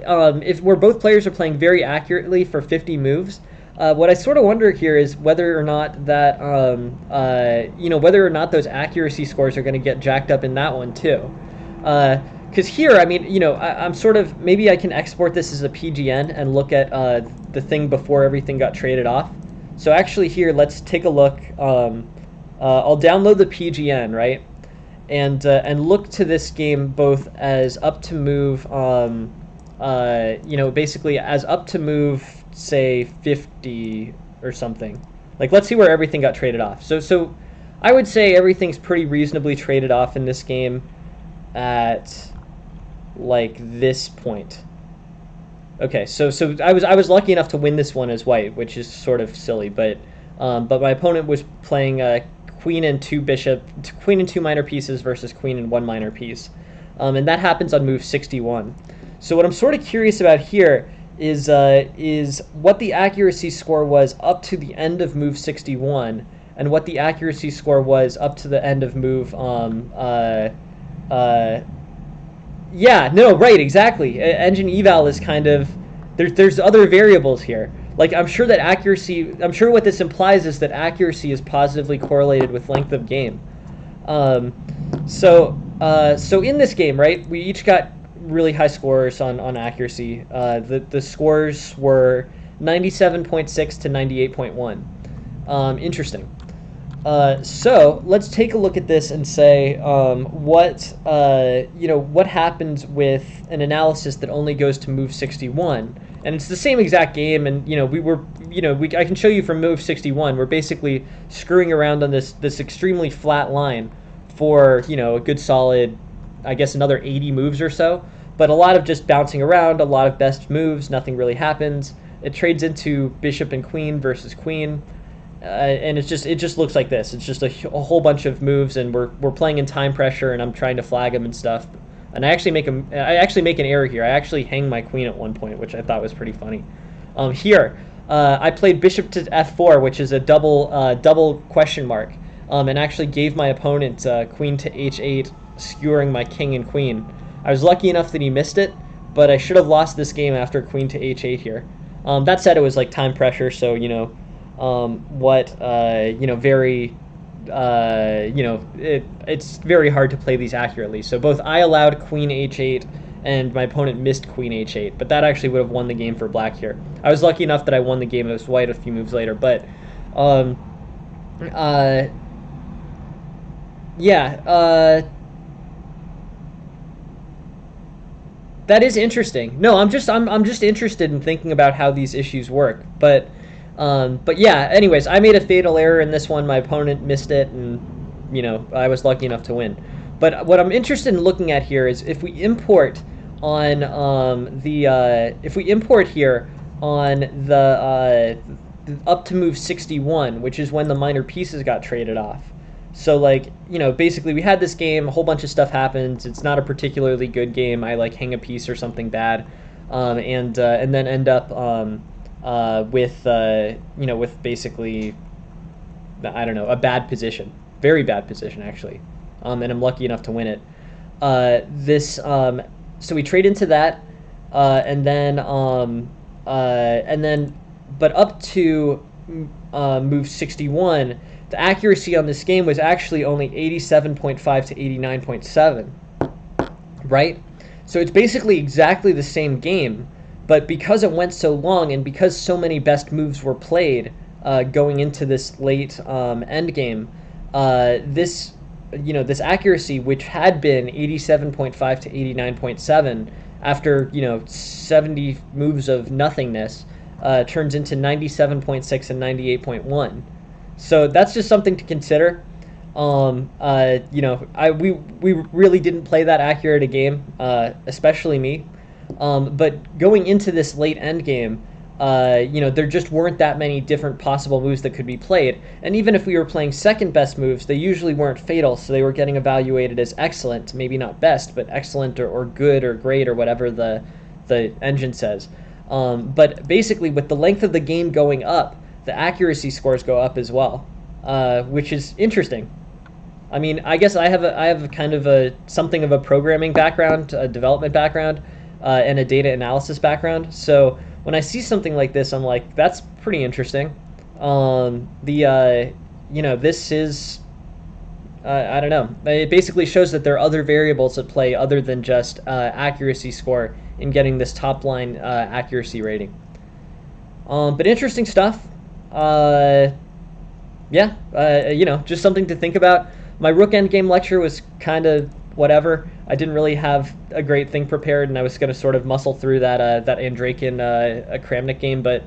if where both players are playing very accurately for 50 moves, what I sort of wonder here is whether or not that whether or not those accuracy scores are going to get jacked up in that one too. Because here, I'm sort of, maybe I can export this as a PGN and look at the thing before everything got traded off. So actually here, let's take a look. I'll download the PGN, right? And look to this game both as up to move, basically as up to move, say 50 or something. Like, let's see where everything got traded off. So I would say everything's pretty reasonably traded off in this game at like this point. Okay, so I was lucky enough to win this one as white, which is sort of silly, but my opponent was playing queen and two minor pieces versus queen and one minor piece, and that happens on move 61. So what I'm sort of curious about here is what the accuracy score was up to the end of move 61, and what the accuracy score was up to the end of move yeah, no, right, exactly. Engine eval is kind of, there's other variables here. Like, I'm sure what this implies is that accuracy is positively correlated with length of game. So in this game, right, we each got really high scores on accuracy. The scores were 97.6 to 98.1. Interesting. So let's take a look at this and say what happens with an analysis that only goes to move 61, and it's the same exact game. And I can show you from move 61. We're basically screwing around on this extremely flat line for a good solid, I guess, another 80 moves or so. But a lot of just bouncing around, a lot of best moves. Nothing really happens. It trades into bishop and queen versus queen. And it just looks like this. It's just a whole bunch of moves, and we're playing in time pressure, and I'm trying to flag him and stuff. And I actually make an error here. I actually hang my queen at one point, which I thought was pretty funny. Here, I played bishop to f4, which is a double question mark, and actually gave my opponent queen to h8, skewering my king and queen. I was lucky enough that he missed it, but I should have lost this game after queen to h8 here. That said, it was like time pressure, so it's very hard to play these accurately. So both I allowed queen h8 and my opponent missed queen h8, but that actually would have won the game for black here. I was lucky enough that I won the game as white a few moves later, but that is interesting. No, I'm just interested in thinking about how these issues work, but yeah, anyways, I made a fatal error in this one. My opponent missed it, and I was lucky enough to win. But what I'm interested in looking at here is if we import on if we import here on the up to move 61, which is when the minor pieces got traded off. So basically we had this game, a whole bunch of stuff happens. It's not a particularly good game. I hang a piece or something bad, and then end up with basically, I don't know, a bad position, very bad position actually, and I'm lucky enough to win it. So we trade into that, and then but up to move 61, the accuracy on this game was actually only 87.5 to 89.7, right? So it's basically exactly the same game. But because it went so long, and because so many best moves were played going into this late end game, this accuracy, which had been 87.5 to 89.7 after 70 moves of nothingness, turns into 97.6 and 98.1. So that's just something to consider. We really didn't play that accurate a game, especially me. But going into this late end game, there just weren't that many different possible moves that could be played. And even if we were playing second best moves, they usually weren't fatal, so they were getting evaluated as excellent, maybe not best, but excellent or good or great or whatever the engine says. But basically, with the length of the game going up, the accuracy scores go up as well, which is interesting. I mean, I guess I have kind of something of a programming background, a development background, and a data analysis background. So when I see something like this, I'm like, that's pretty interesting. This is, I don't know. It basically shows that there are other variables at play other than just accuracy score in getting this top line accuracy rating. But interesting stuff. Just something to think about. My rook endgame lecture was kind of whatever. I didn't really have a great thing prepared, and I was going to sort of muscle through that Andrakin Kramnik game. But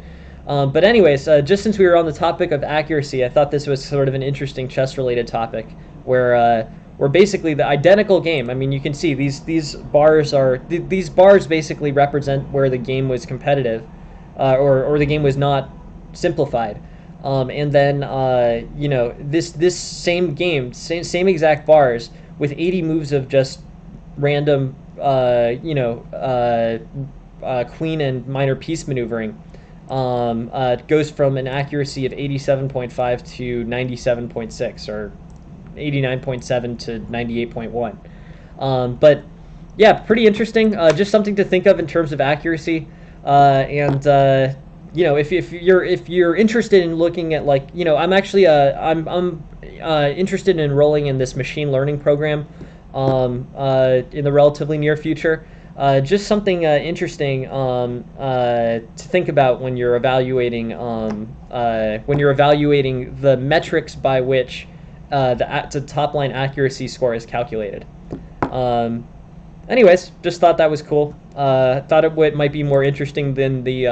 anyways, just since we were on the topic of accuracy, I thought this was sort of an interesting chess-related topic, where basically the identical game. I mean, you can see these bars basically represent where the game was competitive, or the game was not simplified. And then this same game, same exact bars with 80 moves of just random queen and minor piece maneuvering, goes from an accuracy of 87.5 to 97.6, or 89.7 to 98.1. But yeah, pretty interesting. Just something to think of in terms of accuracy. If you're interested in looking at, I'm actually I'm interested in enrolling in this machine learning program in the relatively near future. Just something interesting to think about when you're evaluating the metrics by which the top line accuracy score is calculated. Um, Anyways, just thought that was cool. Thought might be more interesting than the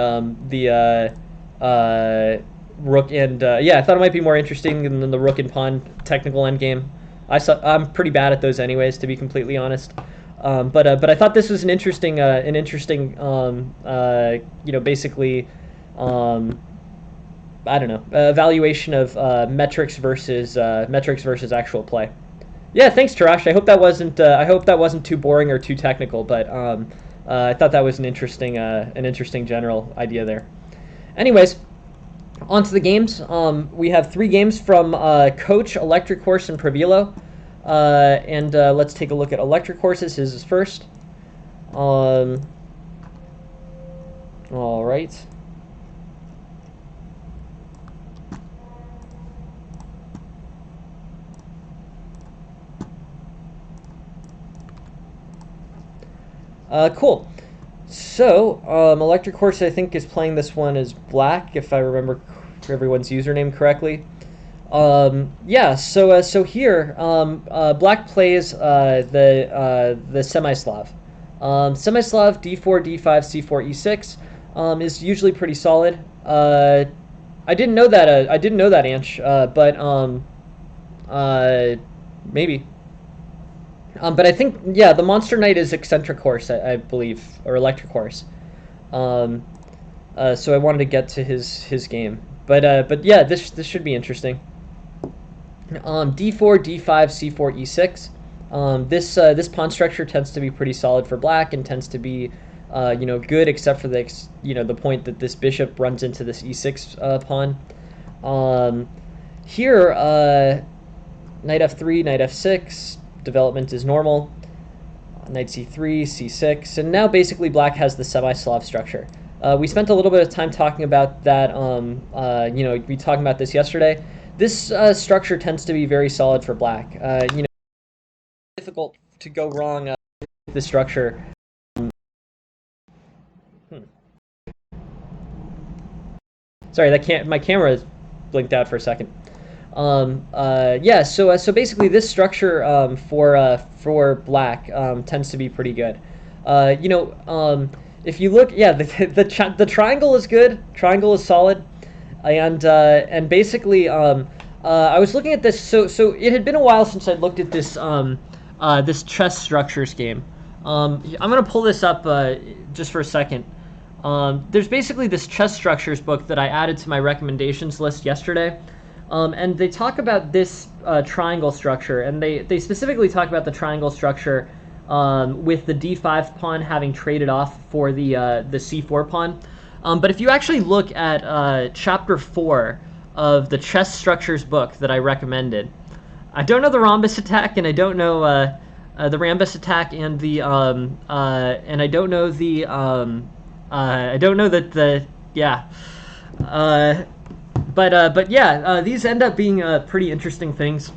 rook and yeah, I thought it might be more interesting than the rook and pawn technical endgame. I'm pretty bad at those anyways, to be completely honest. But I thought this was an interesting basically um, I don't know, evaluation of metrics versus actual play. Yeah, thanks, Tarash. I hope that wasn't too boring or too technical, but I thought that was an interesting general idea there. Anyways, on to the games. We have 3 games from Coach, Electric Horse, and Pravilo. And let's take a look at Electric Horses. His is first. All right. Cool. So, Electric Horse, I think, is playing this one as black, if I remember everyone's username correctly. Yeah, so here, black plays the semi-Slav. Semi-Slav d4, d5, c4, e6 is usually pretty solid. I didn't know that. I didn't know that, Anch. But maybe. But I think, yeah, the Monster Knight is eccentric horse, I believe, or electric horse. Um, so I wanted to get to his game, but yeah, this should be interesting. D4, D5, C4, E6. This pawn structure tends to be pretty solid for black and tends to be, good except for the point that this bishop runs into this E6 pawn. Here, knight F3, knight F6. Development is normal. Knight c3, c6, and now basically black has the semi-Slav structure. We spent a little bit of time talking about that. We talked about this yesterday. This structure tends to be very solid for black. Difficult to go wrong with this structure. Sorry, my camera blinked out for a second. Yeah, so basically this structure for black tends to be pretty good. If you look, yeah, the triangle is good. Triangle is solid, and basically I was looking at this. So it had been a while since I'd looked at this this chess structures game. I'm gonna pull this up just for a second. There's basically this chess structures book that I added to my recommendations list yesterday. And they talk about this triangle structure, and they specifically talk about the triangle structure with the d5 pawn having traded off for the c4 pawn. But if you actually look at chapter 4 of the chess structures book that I recommended, I don't know the rhombus attack, and I don't know the rhombus attack, and and I don't know the I don't know that the yeah. But yeah, these end up being pretty interesting things.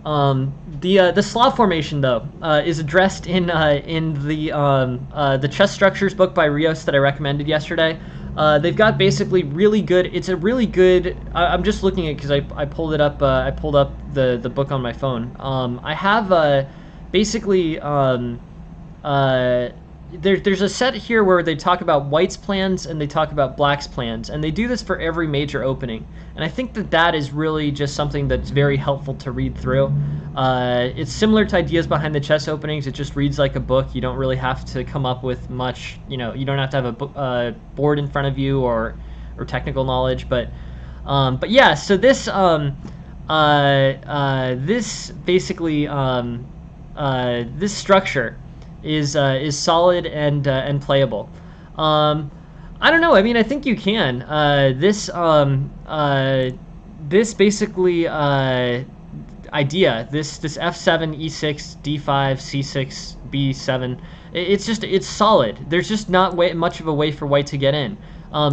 The Slav formation though is addressed in the chess structures book by Rios that I recommended yesterday. They've got basically really good. It's a really good. I'm just looking at it because I pulled it up. I pulled up the book on my phone. I have basically. There's a set here where they talk about white's plans and they talk about black's plans, and they do this for every major opening. And I think that is really just something that's very helpful to read through. It's similar to ideas behind the chess openings. It just reads like a book. You don't really have to come up with much. You don't have to have a board in front of you or technical knowledge. But yeah. So this this basically this structure is solid and playable. I don't know. I mean, I think you can. This basically idea. This f7, e6, d5, c6, b7. It's solid. There's just not much of a way for white to get in.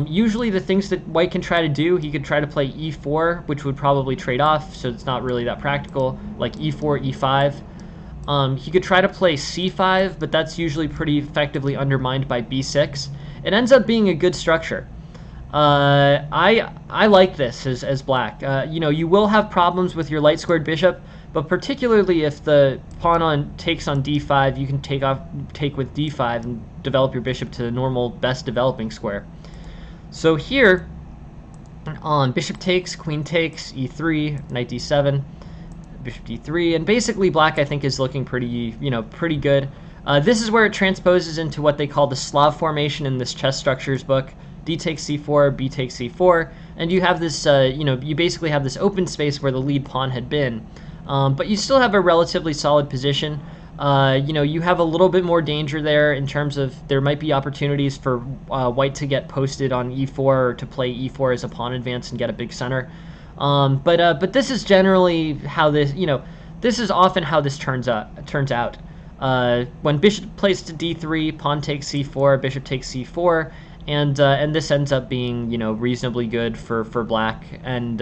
Usually the things that white can try to do, he could try to play e4, which would probably trade off, so it's not really that practical. Like e4, e5. He could try to play c5, but that's usually pretty effectively undermined by b6. It ends up being a good structure. I like this as black. You will have problems with your light squared bishop, but particularly if the pawn takes on d5, you can take with d5 and develop your bishop to the normal best developing square. So here, bishop takes, queen takes, e3, knight d7, bishop d3, and basically black I think is looking pretty good. This is where it transposes into what they call the Slav formation in this chess structures book. D takes c4, b takes c4, and you have this, you basically have this open space where the lead pawn had been. But you still have a relatively solid position. You have a little bit more danger there in terms of there might be opportunities for white to get posted on e4 or to play e4 as a pawn advance and get a big center. But this is generally how this, this is often how this turns out. When bishop plays to d3, pawn takes c4, bishop takes c4, and this ends up being reasonably good for black, and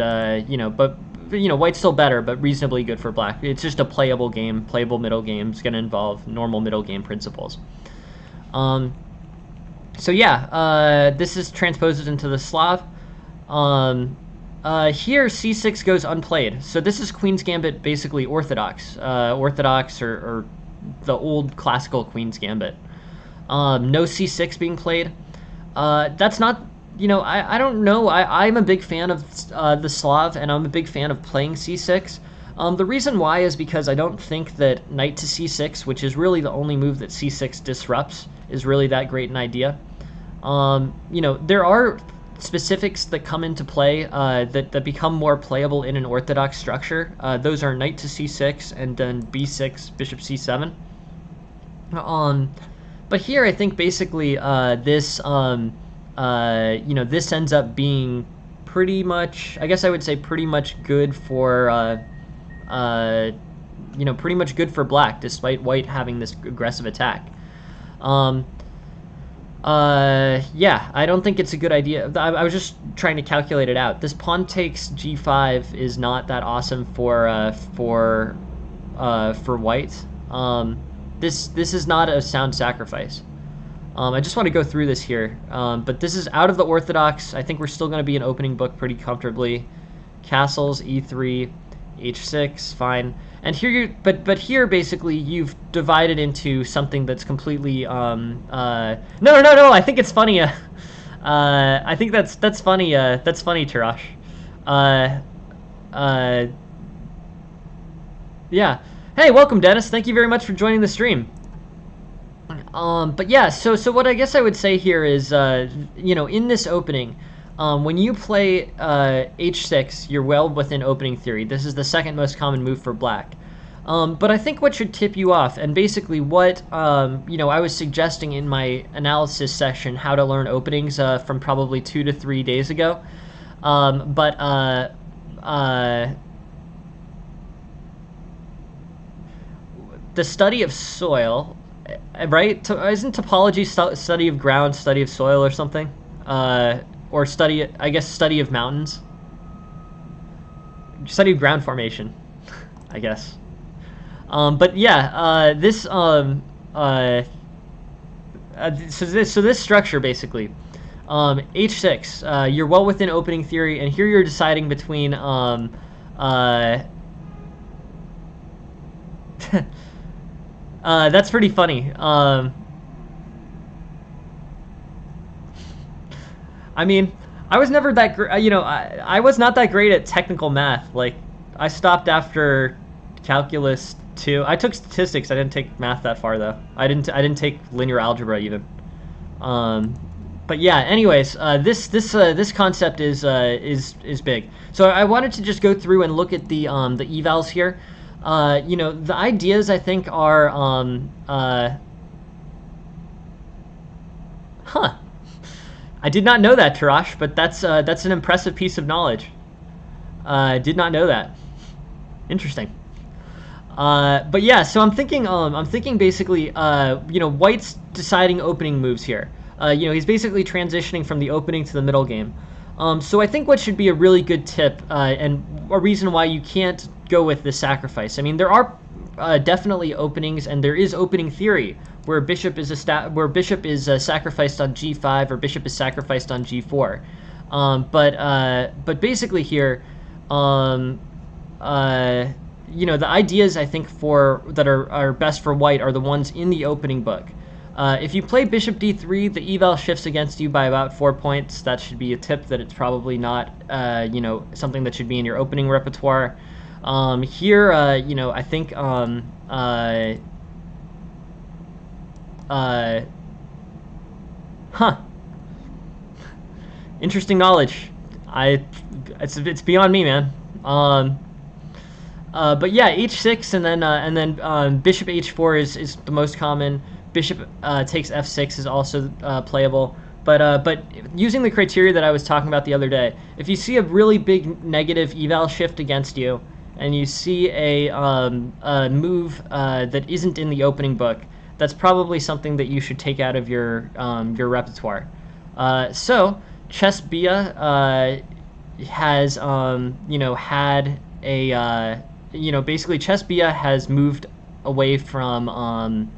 white's still better, but reasonably good for black. It's just a playable game, playable middle game. It's going to involve normal middle game principles. So yeah, this is transposes into the Slav. Here c6 goes unplayed. So this is Queen's Gambit, basically orthodox, or the old classical Queen's Gambit. No c6 being played. That's not. I don't know. I'm a big fan of the Slav, and I'm a big fan of playing c6. The reason why is because I don't think that knight to c6, which is really the only move that c6 disrupts, is really that great an idea. There are specifics that come into play that become more playable in an orthodox structure. Those are knight to c6 and then b6, bishop c7. But here I think basically this ends up being pretty much, I guess I would say pretty much good for pretty much good for black, despite white having this aggressive attack. Yeah, I don't think it's a good idea. I was just trying to calculate it out. This pawn takes g5 is not that awesome for white. This is not a sound sacrifice. I just want to go through this here, but this is out of the orthodox. I think we're still going to be an opening book pretty comfortably. Castles, e3, h6, fine. And here, but here basically you've divided into something that's completely. No. I think it's funny. I think that's funny. That's funny, Tarash. Yeah. Hey, welcome, Dennis. Thank you very much for joining the stream. But yeah, so what I guess I would say here is, in this opening, when you play h6, you're well within opening theory. This is the second most common move for black. But I think what should tip you off, and basically what I was suggesting in my analysis session, how to learn openings from probably 2 to 3 days ago. The study of soil, right? Isn't topology study of ground, study of soil, or something? Or study of mountains? Study of ground formation, I guess. But yeah, so this structure basically, h6, you're well within opening theory, and here you're deciding between that's pretty funny. I mean, I was never that great. I was not that great at technical math. Like, I stopped after calculus 2. I took statistics. I didn't take math that far though. I didn't take linear algebra even. But yeah. Anyways, this concept is big. So I wanted to just go through and look at the evals here. The ideas I think are I did not know that, Tarash, but that's an impressive piece of knowledge. Did not know that. Interesting. But yeah, so I'm thinking basically, white's deciding opening moves here. He's basically transitioning from the opening to the middle game. So I think what should be a really good tip, and a reason why you can't go with this sacrifice. I mean, there are definitely openings, and there is opening theory where bishop is sacrificed on g5 or bishop is sacrificed on g4. But basically here, the ideas I think that are best for white are the ones in the opening book. If you play bishop d3, the eval shifts against you by about 4 points. That should be a tip that it's probably not, something that should be in your opening repertoire. Here, I think, interesting knowledge. It's beyond me, man. But yeah, h6 and then bishop h4 is the most common. Bishop takes f6 is also playable. But using the criteria that I was talking about the other day, if you see a really big negative eval shift against you, and you see a move that isn't in the opening book, that's probably something that you should take out of your repertoire. So Chess Bia has had a basically Chess Bia has moved away from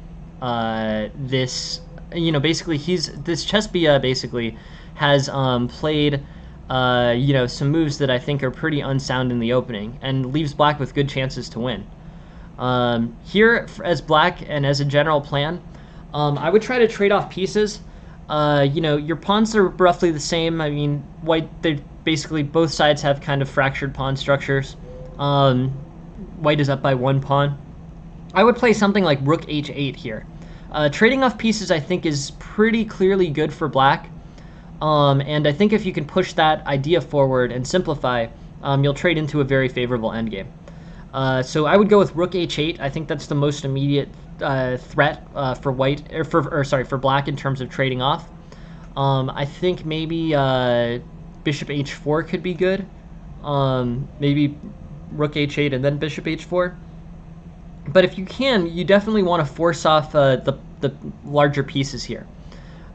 this. Basically this Chess Bia basically has played some moves that I think are pretty unsound in the opening and leaves black with good chances to win. Here, as black and as a general plan, I would try to trade off pieces. Your pawns are roughly the same. I mean, white, they basically both sides have kind of fractured pawn structures. White is up by 1 pawn. I would play something like rook h8 here. Trading off pieces, I think, is pretty clearly good for black. And I think if you can push that idea forward and simplify, you'll trade into a very favorable endgame. So I would go with rook h8. I think that's the most immediate threat for white, for black in terms of trading off. I think maybe bishop h4 could be good. Maybe rook h8 and then bishop h4. But if you can, you definitely want to force off the larger pieces here.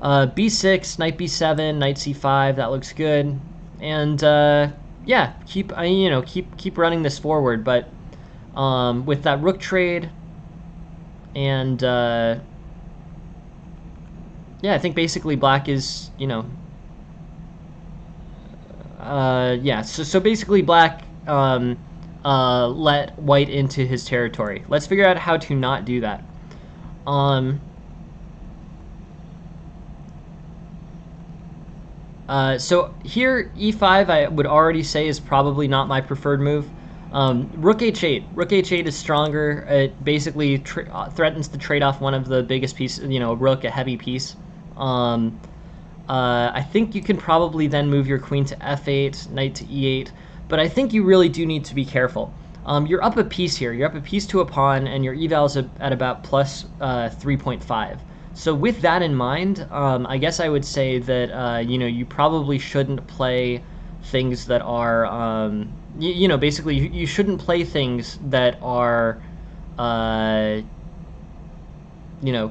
b6, knight b7, knight c5. That looks good. And yeah, keep running this forward. But with that rook trade, and yeah, I think basically black is yeah. So basically black let white into his territory. Let's figure out how to not do that. So here, e5 I would already say is probably not my preferred move. Rook h8. Rook h8 is stronger. It basically threatens to trade off one of the biggest pieces, a rook, a heavy piece. I think you can probably then move your queen to f8, knight to e8, but I think you really do need to be careful. You're up a piece here. You're up a piece to a pawn, and your eval's at about plus 3.5. So with that in mind, I guess I would say that you probably shouldn't play things that are basically you shouldn't play things that are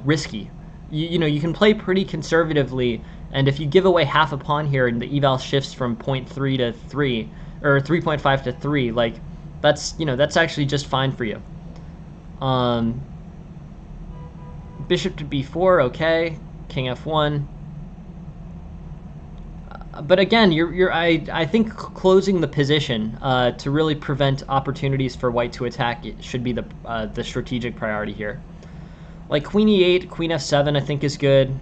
risky. You can play pretty conservatively, and if you give away half a pawn here and the eval shifts from 0.3 to 3 or 3.5 to 3, like that's actually just fine for you. Bishop to b4, okay. King f1. But again, I think closing the position to really prevent opportunities for white to attack it should be the strategic priority here. Like queen e8, queen f7, I think is good.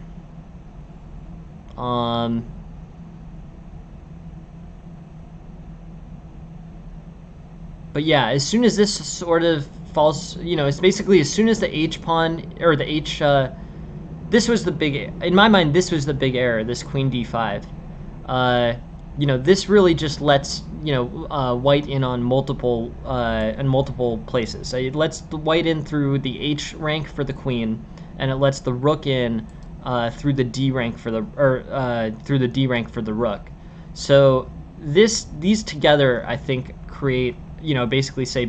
But yeah, as soon as this sort of falls, it's basically as soon as the h pawn or the h. This was the big, in my mind, this was the big error. This queen d5. This really just lets white in on multiple places. It lets the white in through the h rank for the queen, and it lets the rook in through the d rank for the rook. So these together, I think, create basically say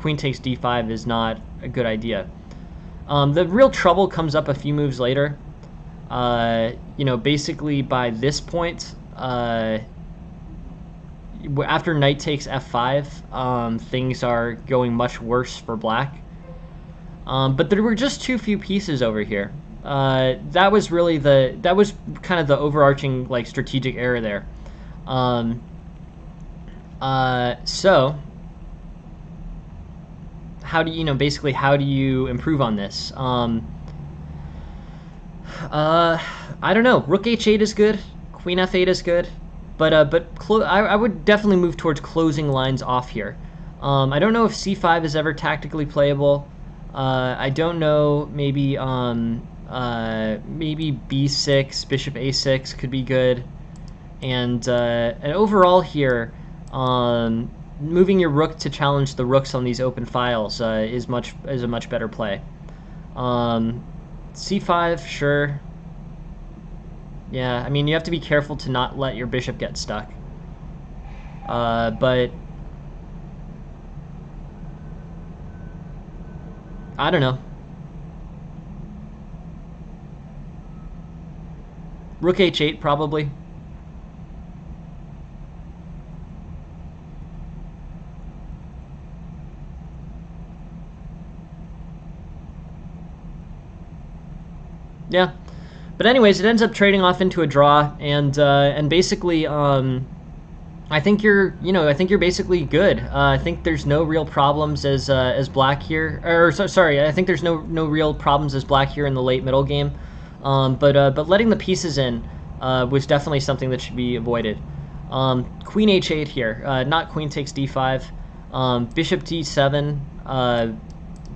queen takes d5 is not a good idea. The real trouble comes up a few moves later. Basically by this point, after knight takes f5, things are going much worse for black. But there were just too few pieces over here. That was really that was kind of the overarching like strategic error there. So how do you know basically how do you improve on this? I don't know. Rook h8 is good. Queen f8 is good, but I would definitely move towards closing lines off here. I don't know if c5 is ever tactically playable. I don't know. Maybe maybe b6, bishop a6 could be good, and overall here, moving your rook to challenge the rooks on these open files is a much better play. c5, sure. Yeah, I mean, you have to be careful to not let your bishop get stuck. But I don't know. Rook h8 probably. Yeah. But anyways, it ends up trading off into a draw, and basically, I think you're basically good. I think there's no real problems as black here, or sorry, I think there's no real problems as black here in the late middle game. But letting the pieces in was definitely something that should be avoided. Queen h8 here, not queen takes d5, bishop d7,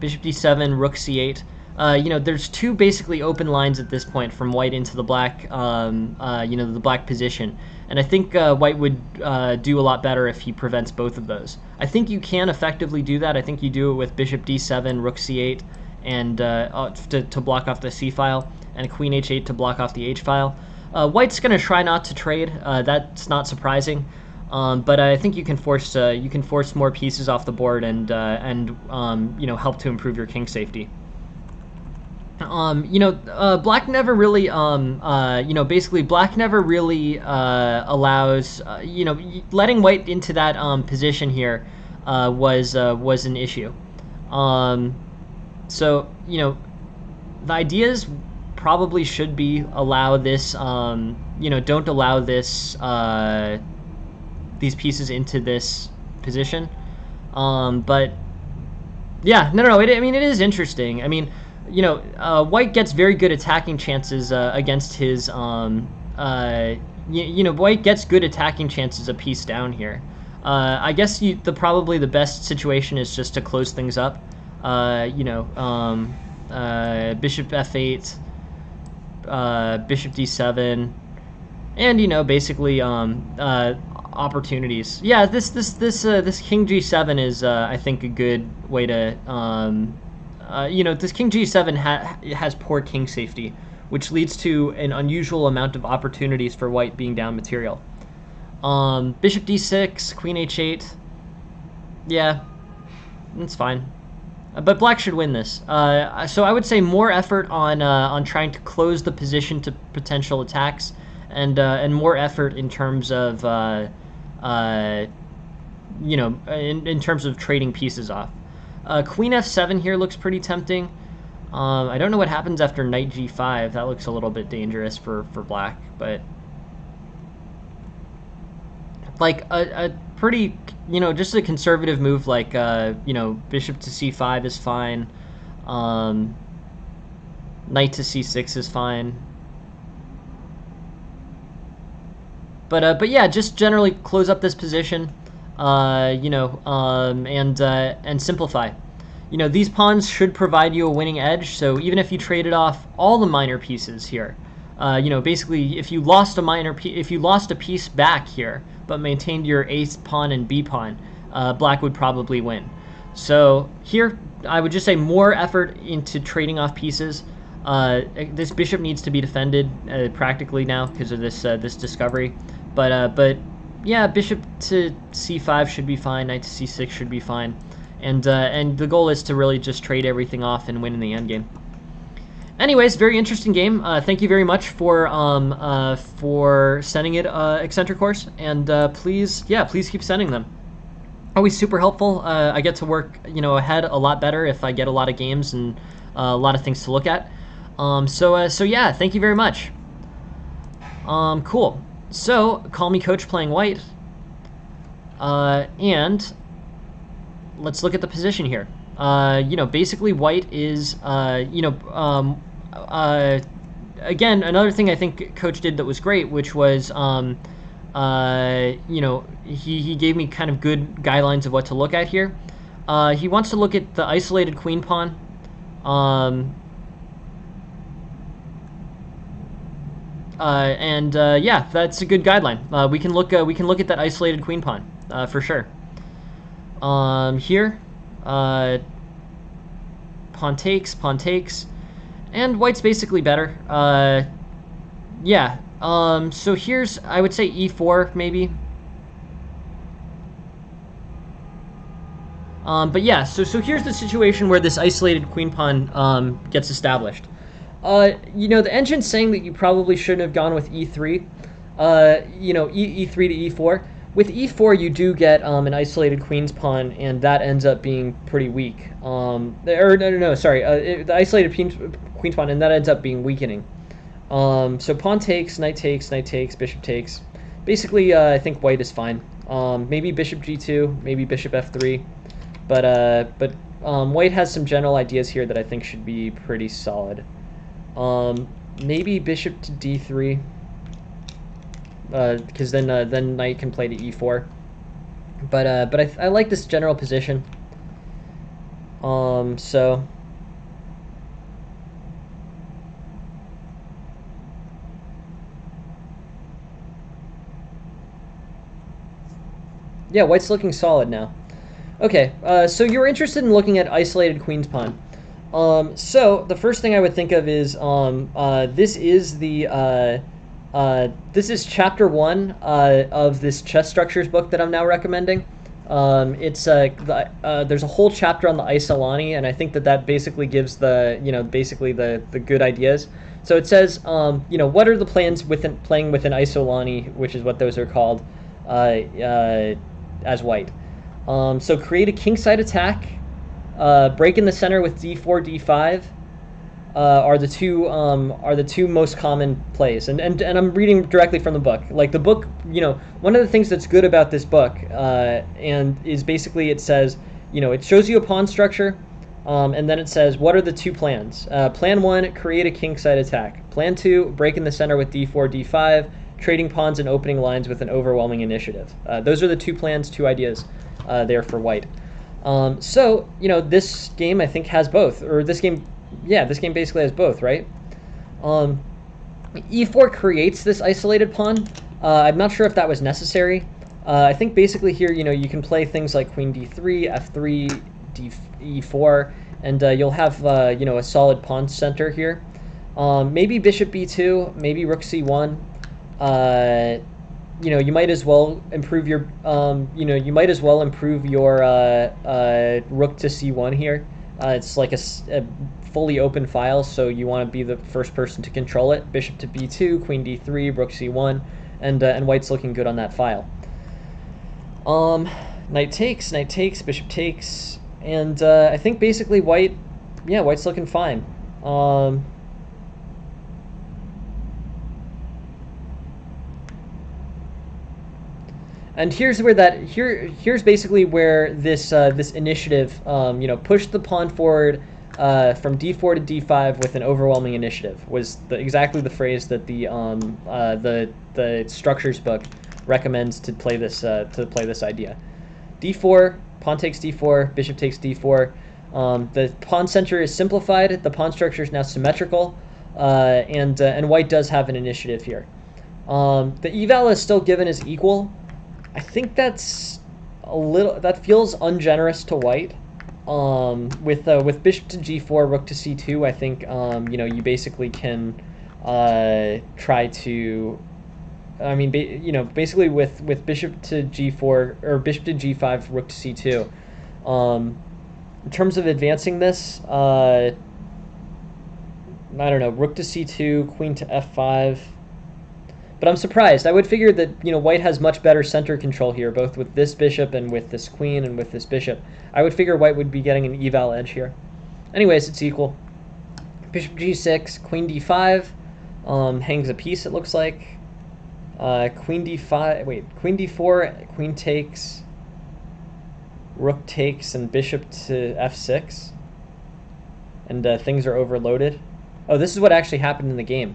bishop d7, rook c8. There's two basically open lines at this point from white into the black, the black position. And I think white would do a lot better if he prevents both of those. I think you can effectively do that. I think you do it with bishop d7, rook c8, and to block off the c file, and queen h8 to block off the h file. White's going to try not to trade. That's not surprising. But I think you can force more pieces off the board and help to improve your king safety. Black never really, basically black never really allows, letting white into that position here was an issue. So, the ideas probably should be allow this, don't allow this, these pieces into this position. But yeah, no, I mean, it is interesting. I mean, white gets very good attacking chances against his, white gets good attacking chances a piece down here. I guess probably the best situation is just to close things up. Bishop f8, bishop d7, and basically opportunities. Yeah, this king g7 is I think a good way to this king g7 has poor king safety, which leads to an unusual amount of opportunities for white being down material. Bishop d6, queen h8. Yeah, that's fine. But black should win this. So I would say more effort on trying to close the position to potential attacks, and more effort in terms of in terms of trading pieces off. Queen f7 here looks pretty tempting. I don't know what happens after knight g5. That looks a little bit dangerous for black, but like a pretty, just a conservative move like, bishop to c5 is fine. Knight to c6 is fine. But yeah, just generally close up this position, and simplify. These pawns should provide you a winning edge. So even if you traded off all the minor pieces here, basically if you lost a piece back here, but maintained your ace pawn and b pawn, black would probably win. So here, I would just say more effort into trading off pieces. This bishop needs to be defended practically now because of this discovery. But yeah, bishop to c5 should be fine. Knight to c6 should be fine. And the goal is to really just trade everything off and win in the endgame. Anyways, very interesting game. Thank you very much for sending it, Eccentric Course, and please keep sending them. always super helpful. I get to work, ahead a lot better if I get a lot of games and a lot of things to look at. So yeah, thank you very much. Cool. So call me coach playing white, and let's look at the position here. Basically white is, again, another thing I think coach did that was great, which was, he gave me kind of good guidelines of what to look at here. He wants to look at the isolated queen pawn. Yeah, that's a good guideline. We can look at that isolated queen pawn for sure. Here, pawn takes, and white's basically better. Yeah. So here's, I would say e4 maybe. But yeah, so here's the situation where this isolated queen pawn gets established. The engine's saying that you probably shouldn't have gone with e3. E3 to e4. With e4, you do get an isolated queen's pawn, and that ends up being pretty weak. The isolated queen's pawn, and that ends up being weakening. So pawn takes, knight takes, bishop takes. Basically, I think white is fine. Maybe bishop g2, maybe bishop f3. But white has some general ideas here that I think should be pretty solid. Maybe bishop to d3, because then knight can play to e4. But I like this general position. So yeah, white's looking solid now. Okay, so you're interested in looking at isolated queen's pawn. So the first thing I would think of is this is chapter 1 of this chess structures book that I'm now recommending. There's a whole chapter on the isolani, and I think that basically gives the the good ideas. So it says what are the plans within playing with an isolani, which is what those are called as white. So create a kingside attack. Break in the center with d4, d5 are the two most common plays. And I'm reading directly from the book. Like the book, one of the things that's good about this book and is basically it says, it shows you a pawn structure, and then it says what are the two plans. Plan 1, create a kingside attack. Plan 2, break in the center with d4, d5, trading pawns and opening lines with an overwhelming initiative. Those are the two plans, two ideas there for white. So this game I think has both, or this game basically has both, right? E4 creates this isolated pawn. I'm not sure if that was necessary. I think basically here, you can play things like queen d3, f3, e4, and you'll have a solid pawn center here. Maybe bishop b2, maybe rook c1. You might as well improve your rook to c1 here. It's like a fully open file, so you want to be the first person to control it. Bishop to b2, queen d3, rook c1, and white's looking good on that file. Knight takes, bishop takes, and I think basically white's looking fine. And here's basically where this initiative, push the pawn forward from d4 to d5 with an overwhelming initiative was exactly the phrase that the structures book recommends to play this idea. d4, pawn takes d4, bishop takes d4. The pawn center is simplified. The pawn structure is now symmetrical, and white does have an initiative here. The eval is still given as equal. I think that feels ungenerous to white. With bishop to g4, rook to c2, I think you basically can try to. I mean, basically with bishop to g4 or bishop to g5, rook to c2. In terms of advancing this, I don't know, rook to c2, queen to f5. But I'm surprised. I would figure that, white has much better center control here, both with this bishop and with this queen and with this bishop. I would figure white would be getting an eval edge here. Anyways, it's equal. Bishop g6, queen d5, hangs a piece, it looks like. Queen d5, wait, queen d4, queen takes, rook takes, and bishop to f6. And things are overloaded. Oh, this is what actually happened in the game.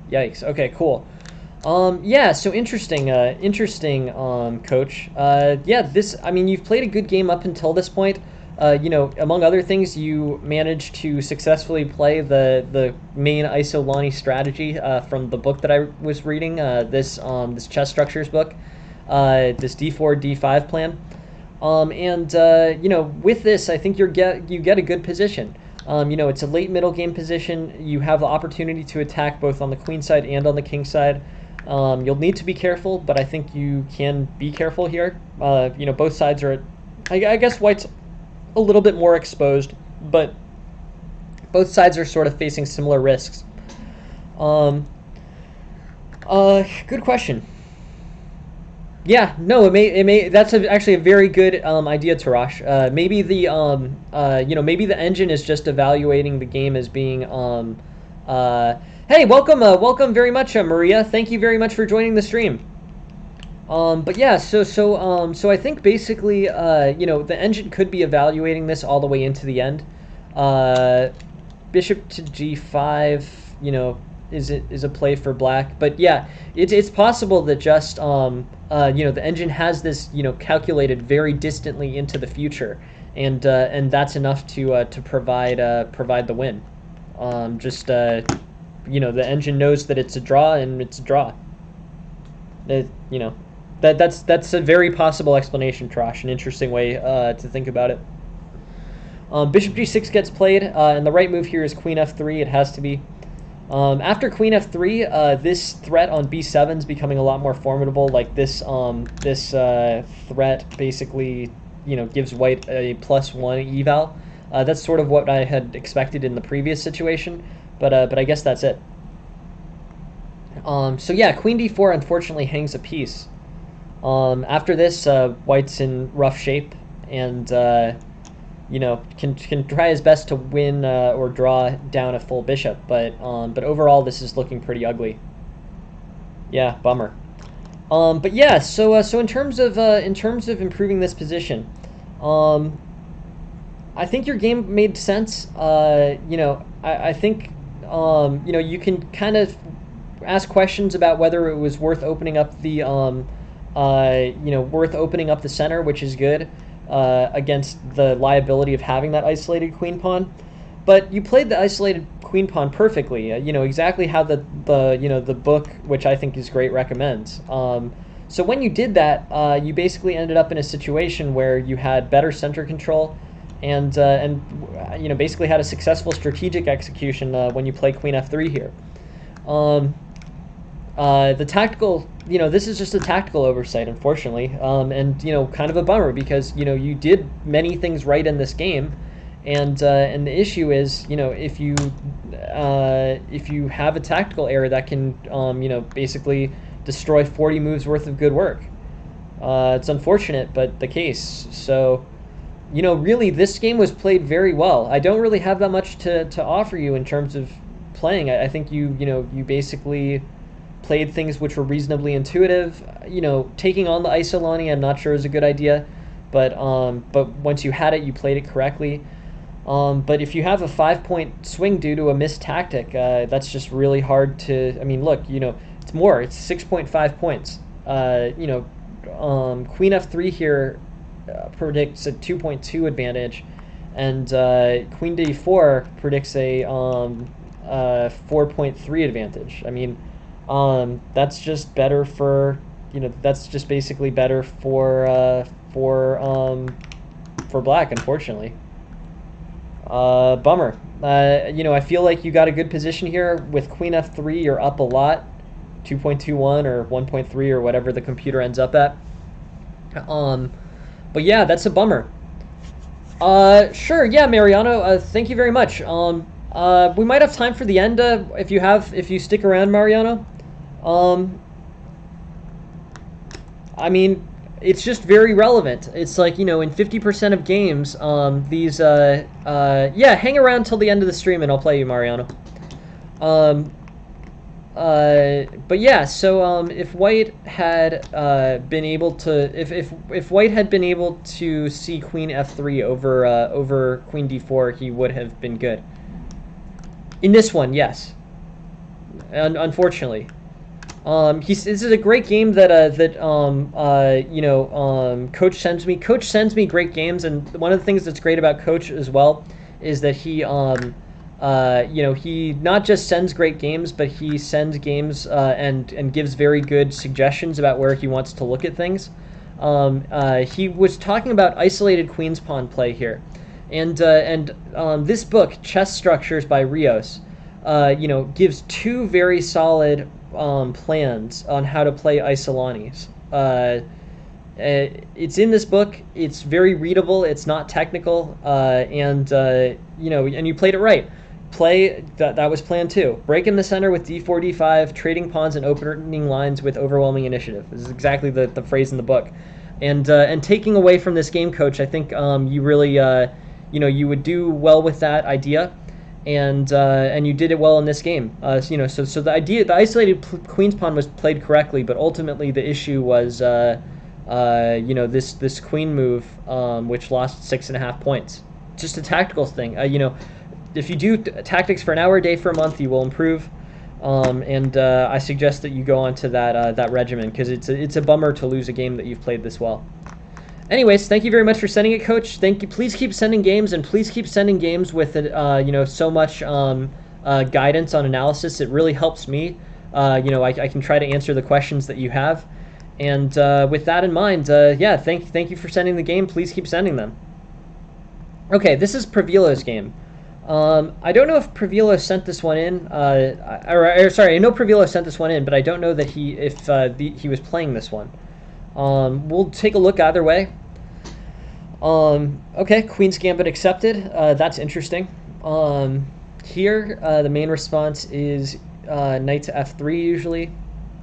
Yikes. Okay, cool. Yeah, so interesting, coach. Yeah, you've played a good game up until this point. Among other things, you managed to successfully play the main Isolani strategy from the book that I was reading, this chess structures book, this d4, d5 plan. With this, I think you get a good position. It's a late middle game position. You have the opportunity to attack both on the queen side and on the king side. You'll need to be careful, but I think you can be careful here. Both sides are, I guess white's a little bit more exposed, but both sides are sort of facing similar risks. Good question. Yeah, no, it may. That's actually a very good idea, Tarash. Maybe maybe the engine is just evaluating the game as being. Hey, welcome very much, Maria. Thank you very much for joining the stream. But yeah, so I think basically, the engine could be evaluating this all the way into the end. Bishop to g5, is a play for black. But yeah, it's possible that just the engine has this calculated very distantly into the future, and that's enough to provide the win. The engine knows that it's a draw, and it's a draw. That's a very possible explanation, Trash. An interesting way to think about it. Bishop g6 gets played, and the right move here is queen f3. It has to be. After queen f3, this threat on b7 is becoming a lot more formidable. Like this threat basically, gives white a +1 eval. That's sort of what I had expected in the previous situation, but I guess that's it. So yeah, queen d4 unfortunately hangs a piece. After this, white's in rough shape, and can try his best to win or draw down a full bishop, but overall this is looking pretty ugly. Yeah, bummer. But yeah, so in terms of improving this position, I think your game made sense. I think you can kind of ask questions about whether it was worth opening up the center, which is good, against the liability of having that isolated queen pawn. But you played the isolated queen pawn perfectly, exactly how the book, which I think is great, recommends. So when you did that, you basically ended up in a situation where you had better center control, and basically had a successful strategic execution when you play queen f3 here. The tactical, this is just a tactical oversight, unfortunately, and kind of a bummer, because you did many things right in this game, and the issue is, if you have a tactical error that can basically destroy 40 moves worth of good work. It's unfortunate, but the case. So really this game was played very well. I don't really have that much to offer you in terms of playing. I think you basically played things which were reasonably intuitive. Taking on the Isolani, I'm not sure is a good idea, but once you had it, you played it correctly. But if you have a 5-point swing due to a missed tactic, that's just really hard to. I mean, look, it's more. It's 6.5 points. Queen f3 here predicts a 2.2 advantage, and queen d4 predicts a 4.3 advantage. I mean, that's just better for that's just basically better for black, unfortunately. Bummer. I feel like you got a good position here with queen f3. You're up a lot, 2.21 or 1.3 or whatever the computer ends up at. But yeah, that's a bummer. Sure, yeah, Mariano. Thank you very much. We might have time for the end if you stick around, Mariano. I mean, it's just very relevant. It's like, in 50% of games, yeah, hang around till the end of the stream and I'll play you, Mariano. Um, but yeah, so if White had been able to, if White had been able to see Queen F3 over Queen D4, he would have been good. In this one, yes. Unfortunately, this is a great game that Coach sends me. Coach sends me great games, and one of the things that's great about Coach as well is that he he not just sends great games, but he sends games and gives very good suggestions about where he wants to look at things. He was talking about isolated queen's pawn play here, and this book, Chess Structures by Rios, gives two very solid plans on how to play Isolanis. It's in this book. It's very readable. It's not technical, and you played it right. That was plan 2. Break in the center with d4, d5, trading pawns and opening lines with overwhelming initiative. This is exactly the phrase in the book. And taking away from this game, Coach, I think you really you would do well with that idea, and you did it well in this game. So the isolated queen's pawn was played correctly, but ultimately the issue was this queen move, which lost 6.5 points. Just a tactical thing. If you do tactics for an hour a day for a month, you will improve. I suggest that you go on to that regimen, because it's a bummer to lose a game that you've played this well. Anyways, thank you very much for sending it, Coach. Thank you. Please keep sending games, and please keep sending games with so much guidance on analysis. It really helps me. I can try to answer the questions that you have. And with that in mind, yeah, thank you for sending the game. Please keep sending them. Okay, this is Pravilo's game. I don't know if Pravilo sent this one in. Sorry, I know Pravilo sent this one in, but I don't know that he was playing this one. We'll take a look either way. Okay, Queen's Gambit accepted. That's interesting. Here, the main response is knight to f3 usually.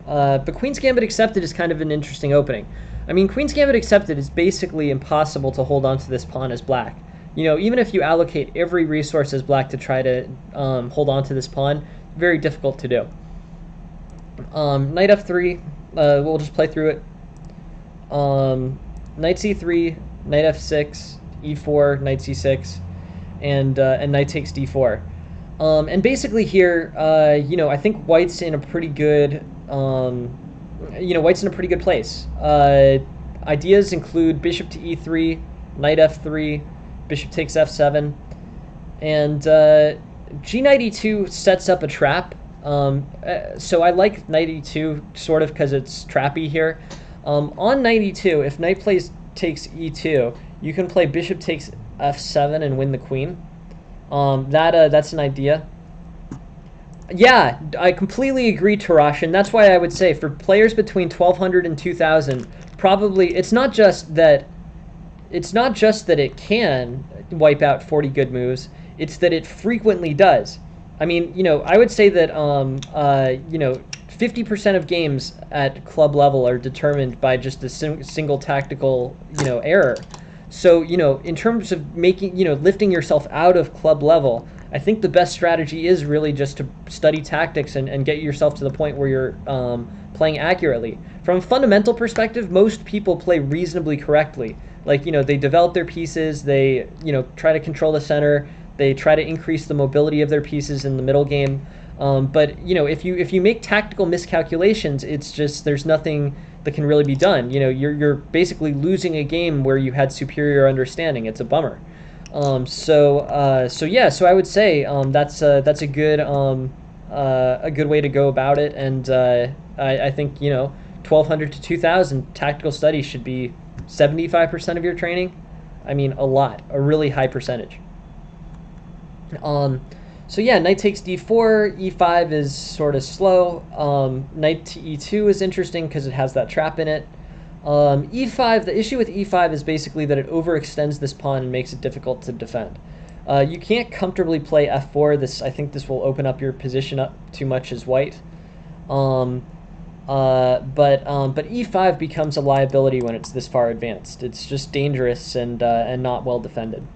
But Queen's Gambit accepted is kind of an interesting opening. I mean, Queen's Gambit accepted is basically impossible to hold on to this pawn as black. Even if you allocate every resource as black to try to hold on to this pawn, very difficult to do. Knight f3, we'll just play through it. Knight c3, knight f6, e4, knight c6, and knight takes d4. And basically here, I think White's in a pretty good, White's in a pretty good place. Ideas include bishop to e3, knight f3, bishop takes f7, and g knight e2 sets up a trap. So I like knight e2 sort of because it's trappy here. On knight e2, if knight takes e2, you can play bishop takes f7 and win the queen. That's an idea. Yeah, I completely agree, Tarash, and that's why I would say for players between 1200 and 2000, probably it's not just that it can wipe out 40 good moves, it's that it frequently does. I mean, I would say that 50% of games at club level are determined by just a single tactical, error. So, in terms of lifting yourself out of club level, I think the best strategy is really just to study tactics and get yourself to the point where you're playing accurately. From a fundamental perspective, most people play reasonably correctly. Like, they develop their pieces, they, try to control the center, they try to increase the mobility of their pieces in the middle game. But, if you make tactical miscalculations, it's just, there's nothing that can really be done. You're basically losing a game where you had superior understanding. It's a bummer. So I would say that's a good way to go about it, and I think 1200 to 2000 tactical studies should be 75% of your training. I mean, a really high percentage. So yeah, knight takes d4, e5 is sort of slow. Knight to e2 is interesting because it has that trap in it. E5, the issue with e5 is basically that it overextends this pawn and makes it difficult to defend. You can't comfortably play f4. I think this will open up your position up too much as white. But e5 becomes a liability when it's this far advanced. It's just dangerous and not well defended.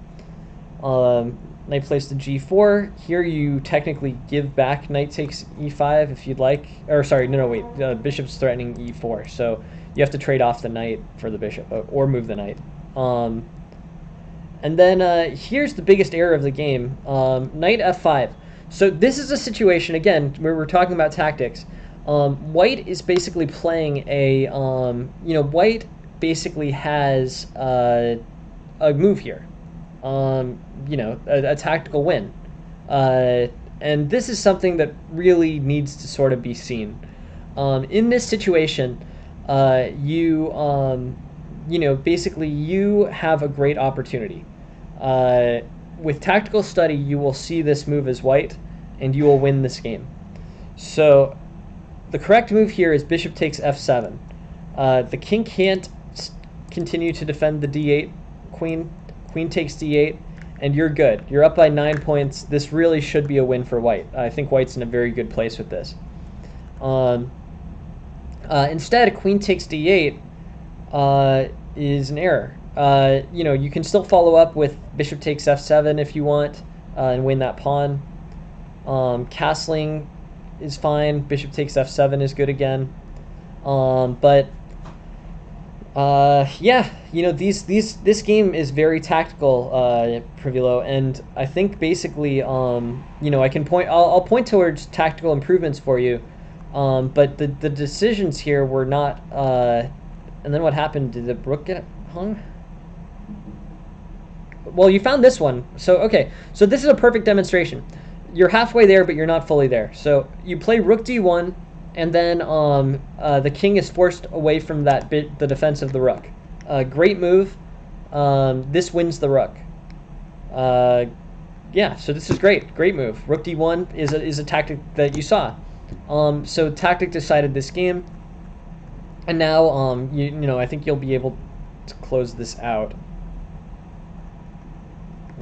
Knight plays to g4. Here you technically give back knight takes e5 if you'd like. Or sorry, no, wait. Bishop's threatening e4, so you have to trade off the knight for the bishop, or move the knight. And then here's the biggest error of the game, knight f5. So this is a situation, again, where we're talking about tactics. White is basically playing a, White basically has a move here. A tactical win. And this is something that really needs to sort of be seen. In this situation, basically you have a great opportunity. With tactical study, you will see this move as white, and you will win this game. So the correct move here is bishop takes f7. The king can't continue to defend the d8 queen. Queen takes d8, and you're good. You're up by 9 points. This really should be a win for white. I think white's in a very good place with this. Instead, queen takes d8 is an error. You can still follow up with bishop takes f7 if you want and win that pawn. Castling is fine. Bishop takes f7 is good again. This game is very tactical, Privilo, and I think basically, I'll point towards tactical improvements for you, but the decisions here were not. And then what happened? Did the rook get hung? Well, you found this one, so okay. So this is a perfect demonstration. You're halfway there, but you're not fully there. So you play rook d1. And then the king is forced away from the defense of the rook. Great move. This wins the rook. So this is great. Great move. Rook d1 is a tactic that you saw. So tactic decided this game. And now I think you'll be able to close this out.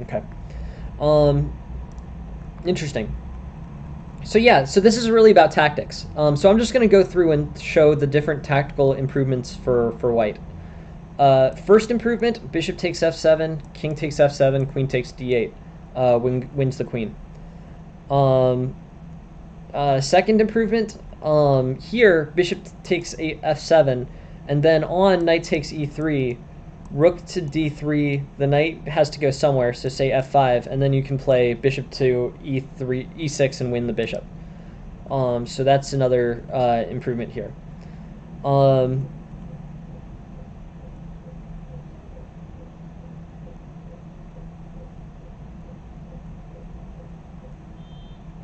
Okay. Interesting. So this is really about tactics. So I'm just going to go through and show the different tactical improvements for white. First improvement, bishop takes f7, king takes f7, queen takes d8. Wins the queen. Second improvement, here bishop takes f7, and then on knight takes e3, rook to d3, the knight has to go somewhere, so say f5, and then you can play bishop to e6 and win the bishop. So that's another improvement here.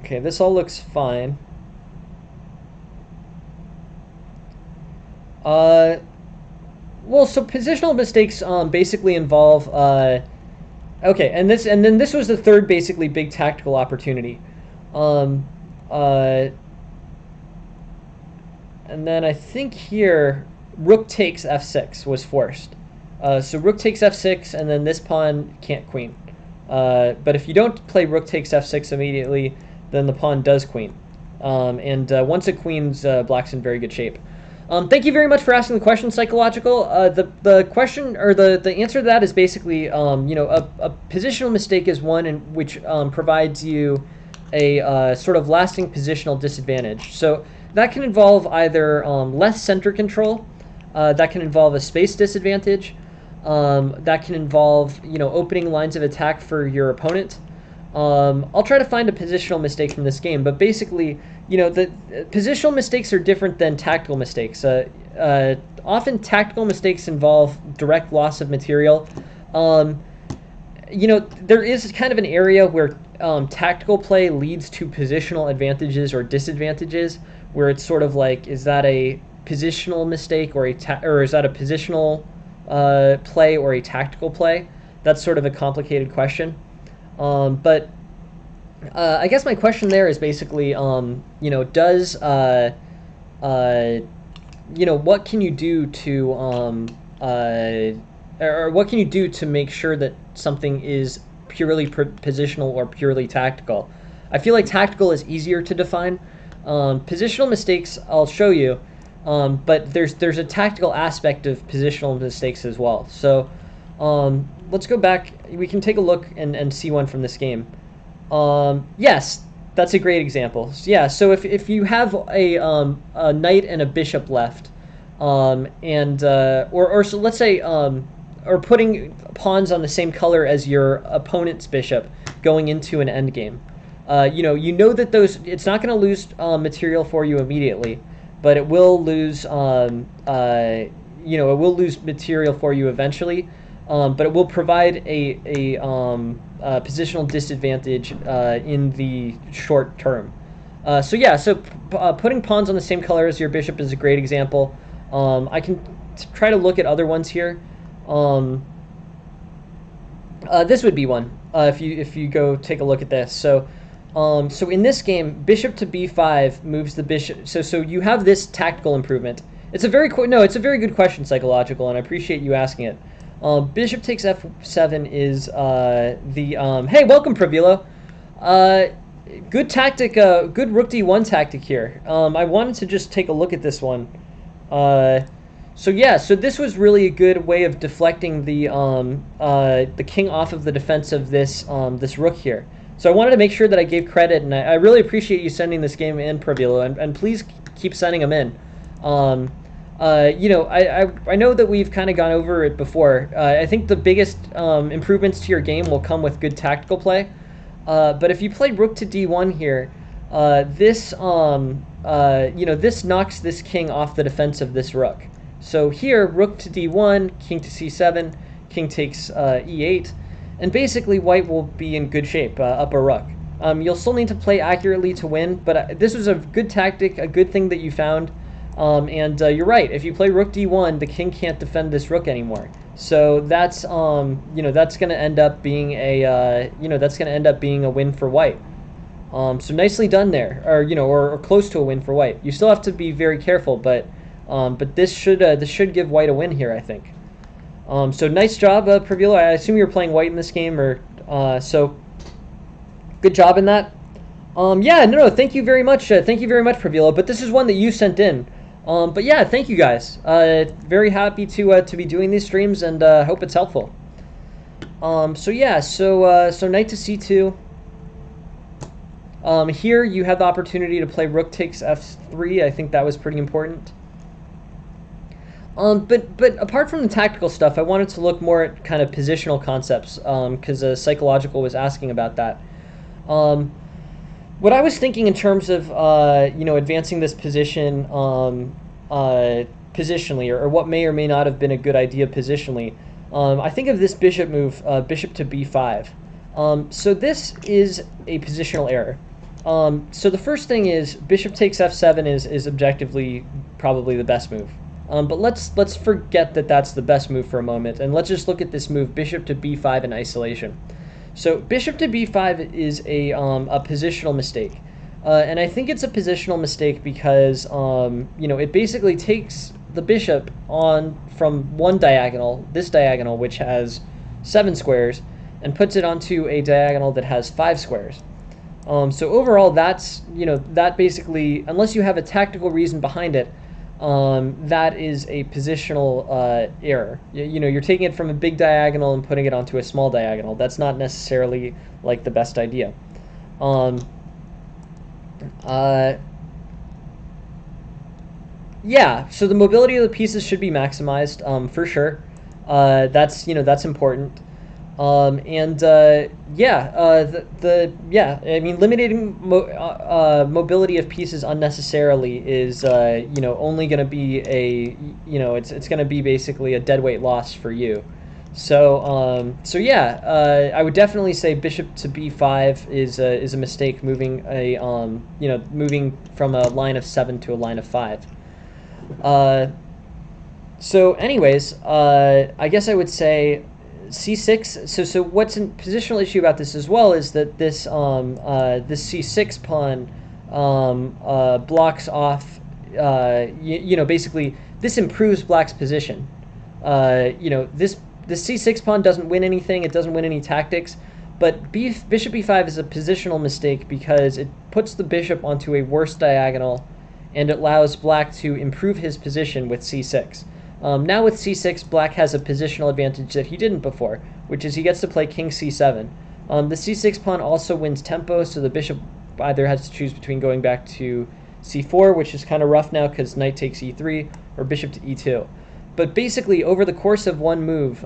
Okay, this all looks fine. Well, so positional mistakes basically involve okay, and then this was the third basically big tactical opportunity. And then I think here rook takes f6 was forced. So rook takes f6, and then this pawn can't queen. But if you don't play rook takes f6 immediately, then the pawn does queen. Once it queens, black's in very good shape. Thank you very much for asking the question, Psychological. The question, or the answer to that is basically, a positional mistake is one in which provides you a sort of lasting positional disadvantage. So that can involve either less center control, that can involve a space disadvantage, that can involve opening lines of attack for your opponent. I'll try to find a positional mistake from this game, but basically, the positional mistakes are different than tactical mistakes. Often tactical mistakes involve direct loss of material. There is kind of an area where tactical play leads to positional advantages or disadvantages, where it's sort of like, is that a positional mistake or is that a positional play or a tactical play? That's sort of a complicated question. But I guess my question there is basically, does what can you do to or what can you do to make sure that something is purely positional or purely tactical? I feel like tactical is easier to define. Positional mistakes, I'll show you. but there's a tactical aspect of positional mistakes as well. So let's go back. We can take a look and see one from this game. Yes, that's a great example. Yeah, so if you have a knight and a bishop left, or so let's say or putting pawns on the same color as your opponent's bishop going into an endgame. You know that it's not going to lose material for you immediately, but it will lose it will lose material for you eventually. But it will provide a positional disadvantage in the short term. Putting pawns on the same color as your bishop is a great example. I can try to look at other ones here. This would be one if you go take a look at this. So in this game, bishop to b5 moves the bishop. So you have this tactical improvement. It's a very good question, Psychological, and I appreciate you asking it. Bishop takes f7 is hey, welcome, Pravilo. Good tactic, good rook d1 tactic here. I wanted to just take a look at this one. So this was really a good way of deflecting the king off of the defense of this rook here. So I wanted to make sure that I gave credit, and I really appreciate you sending this game in, Pravilo, and please keep sending them in. I know that we've kind of gone over it before. I think the biggest improvements to your game will come with good tactical play. But if you play rook to d1 here, this knocks this king off the defense of this rook. So here, rook to d1, king to c7, king takes e8, and basically white will be in good shape up a rook. You'll still need to play accurately to win, but this was a good tactic, a good thing that you found. You're right. If you play rook d1, the king can't defend this rook anymore. So that's that's going to end up being a win for white. So nicely done there, or close to a win for white. You still have to be very careful, but this should give white a win here, I think. So nice job, Pravilo. I assume you're playing white in this game, so good job in that. Thank you very much. Thank you very much, Pravilo. But this is one that you sent in. But yeah, thank you guys. Very happy to be doing these streams, and hope it's helpful. So knight to c2. Here you have the opportunity to play rook takes f3. I think that was pretty important. But apart from the tactical stuff, I wanted to look more at kind of positional concepts, because Psychological was asking about that. What I was thinking in terms of advancing this position positionally, or what may or may not have been a good idea positionally, I think of this bishop move, bishop to b5. So this is a positional error. So the first thing is bishop takes f7 is objectively probably the best move. But let's forget that that's the best move for a moment, and let's just look at this move, bishop to b5 in isolation. So bishop to b5 is a positional mistake, and I think it's a positional mistake because it basically takes the bishop on from one diagonal, this diagonal, which has 7 squares, and puts it onto a diagonal that has 5 squares. So overall, that basically, unless you have a tactical reason behind it, that is a positional error. You're taking it from a big diagonal and putting it onto a small diagonal. That's not necessarily like the best idea. So the mobility of the pieces should be maximized, for sure. That's important. Limiting mobility of pieces unnecessarily is only going to be it's going to be basically a deadweight loss for you. I would definitely say bishop to b5 is a mistake, moving moving from a line of 7 to a line of 5. I guess I would say c6. So what's a positional issue about this as well is that this this c6 pawn blocks off. Basically this improves black's position. This c6 pawn doesn't win anything. It doesn't win any tactics. But bishop b5 is a positional mistake because it puts the bishop onto a worse diagonal, and it allows black to improve his position with c6. Now with c6, black has a positional advantage that he didn't before, which is he gets to play king c7. The c6 pawn also wins tempo, so the bishop either has to choose between going back to c4, which is kind of rough now because knight takes e3, or bishop to e2. But basically, over the course of one move,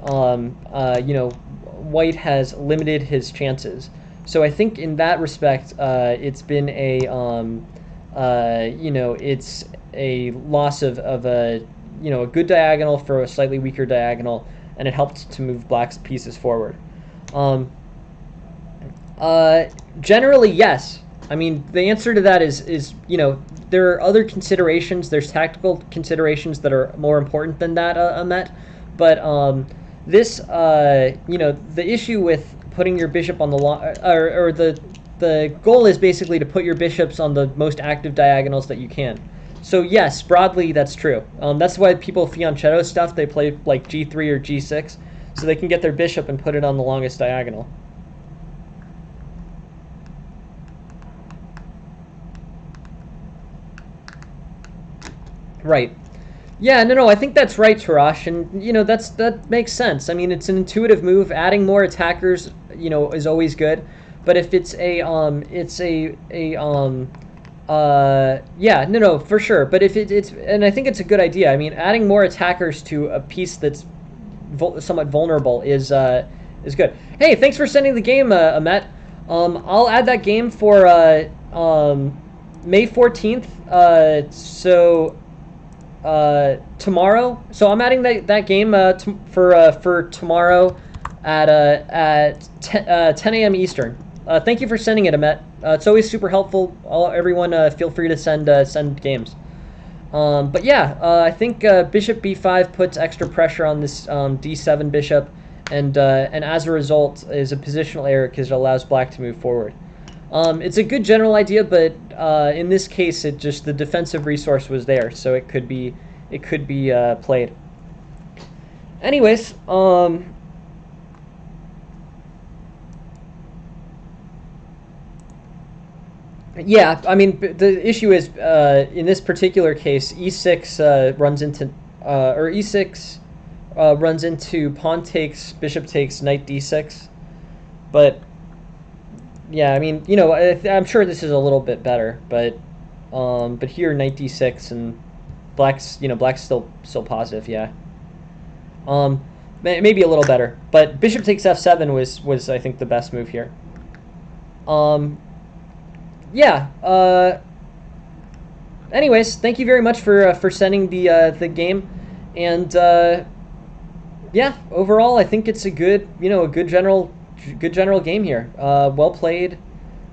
white has limited his chances. So I think in that respect, it's been a, it's a loss of a good diagonal for a slightly weaker diagonal, and it helped to move black's pieces forward. Generally, yes. I mean, the answer to that is there are other considerations. There's tactical considerations that are more important than that, Ahmet. But the issue with putting your bishop on the or the goal is basically to put your bishops on the most active diagonals that you can. So yes, broadly that's true. That's why people fianchetto stuff. They play like g3 or g6, so they can get their bishop and put it on the longest diagonal. Right. Yeah, no, I think that's right, Tarash, and that makes sense. I mean, it's an intuitive move. Adding more attackers, is always good. But if it's yeah, no, for sure. But if and I think it's a good idea. I mean, adding more attackers to a piece that's somewhat vulnerable is good. Hey, thanks for sending the game, Ahmet. I'll add that game for May 14th. Tomorrow. So I'm adding that game for tomorrow at 10 a.m. Eastern. Thank you for sending it, Ahmet. It's always super helpful. Everyone, feel free to send games. But yeah, I think bishop b5 puts extra pressure on this d7 bishop, and as a result is a positional error because it allows black to move forward. It's a good general idea, but in this case, the defensive resource was there, so it could be played. Anyways, yeah, I mean the issue is in this particular case, e6 runs into or e6 runs into pawn takes, bishop takes, knight d6, but. Yeah, I mean, I'm sure this is a little bit better, but here knight d6 and black's still positive, yeah. Maybe a little better, but bishop takes f7 was I think the best move here. Yeah. Anyways, thank you very much for sending the game, and yeah, overall I think it's a good good general game here. Well played.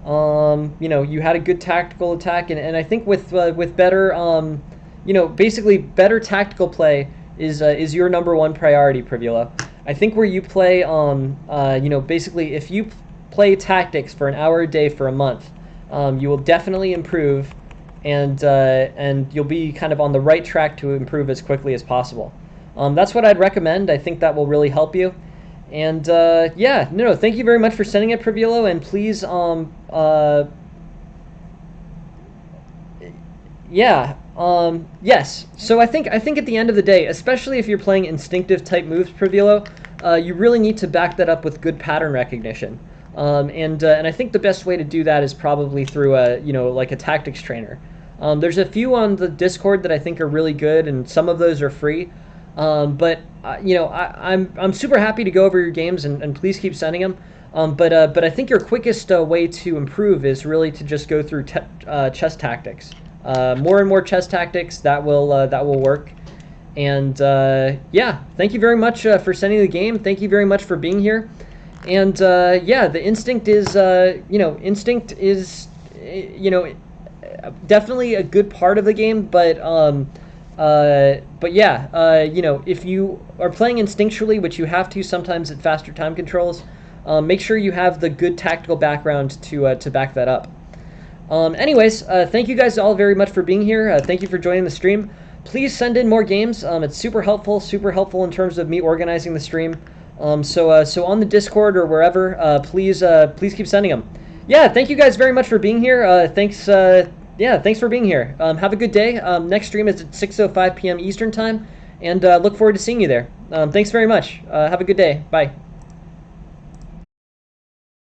You had a good tactical attack, and I think with better, basically better tactical play is your number one priority, Privulo. I think where you play, basically if you play tactics for an hour a day for a month, you will definitely improve, and you'll be kind of on the right track to improve as quickly as possible. That's what I'd recommend. I think that will really help you. And yeah, no, thank you very much for sending it, Privulo, and please, yeah, yes. So I think at the end of the day, especially if you're playing instinctive type moves, Privulo, you really need to back that up with good pattern recognition. And I think the best way to do that is probably through like a tactics trainer. There's a few on the Discord that I think are really good, and some of those are free. But I'm super happy to go over your games, and please keep sending them. But I think your quickest way to improve is really to just go through chess tactics. More and more chess tactics that will work. And yeah, thank you very much for sending the game. Thank you very much for being here. And yeah, the instinct is definitely a good part of the game, but yeah, if you are playing instinctually, which you have to sometimes at faster time controls, make sure you have the good tactical background to back that up. Anyways, thank you guys all very much for being here. Thank you for joining the stream. Please send in more games. It's super helpful in terms of me organizing the stream. So on the Discord or wherever, please keep sending them. Yeah, thank you guys very much for being here. Thanks. Yeah, thanks for being here. Have a good day. Next stream is at 6:05 p.m. Eastern time, and look forward to seeing you there. Thanks very much. Have a good day. Bye.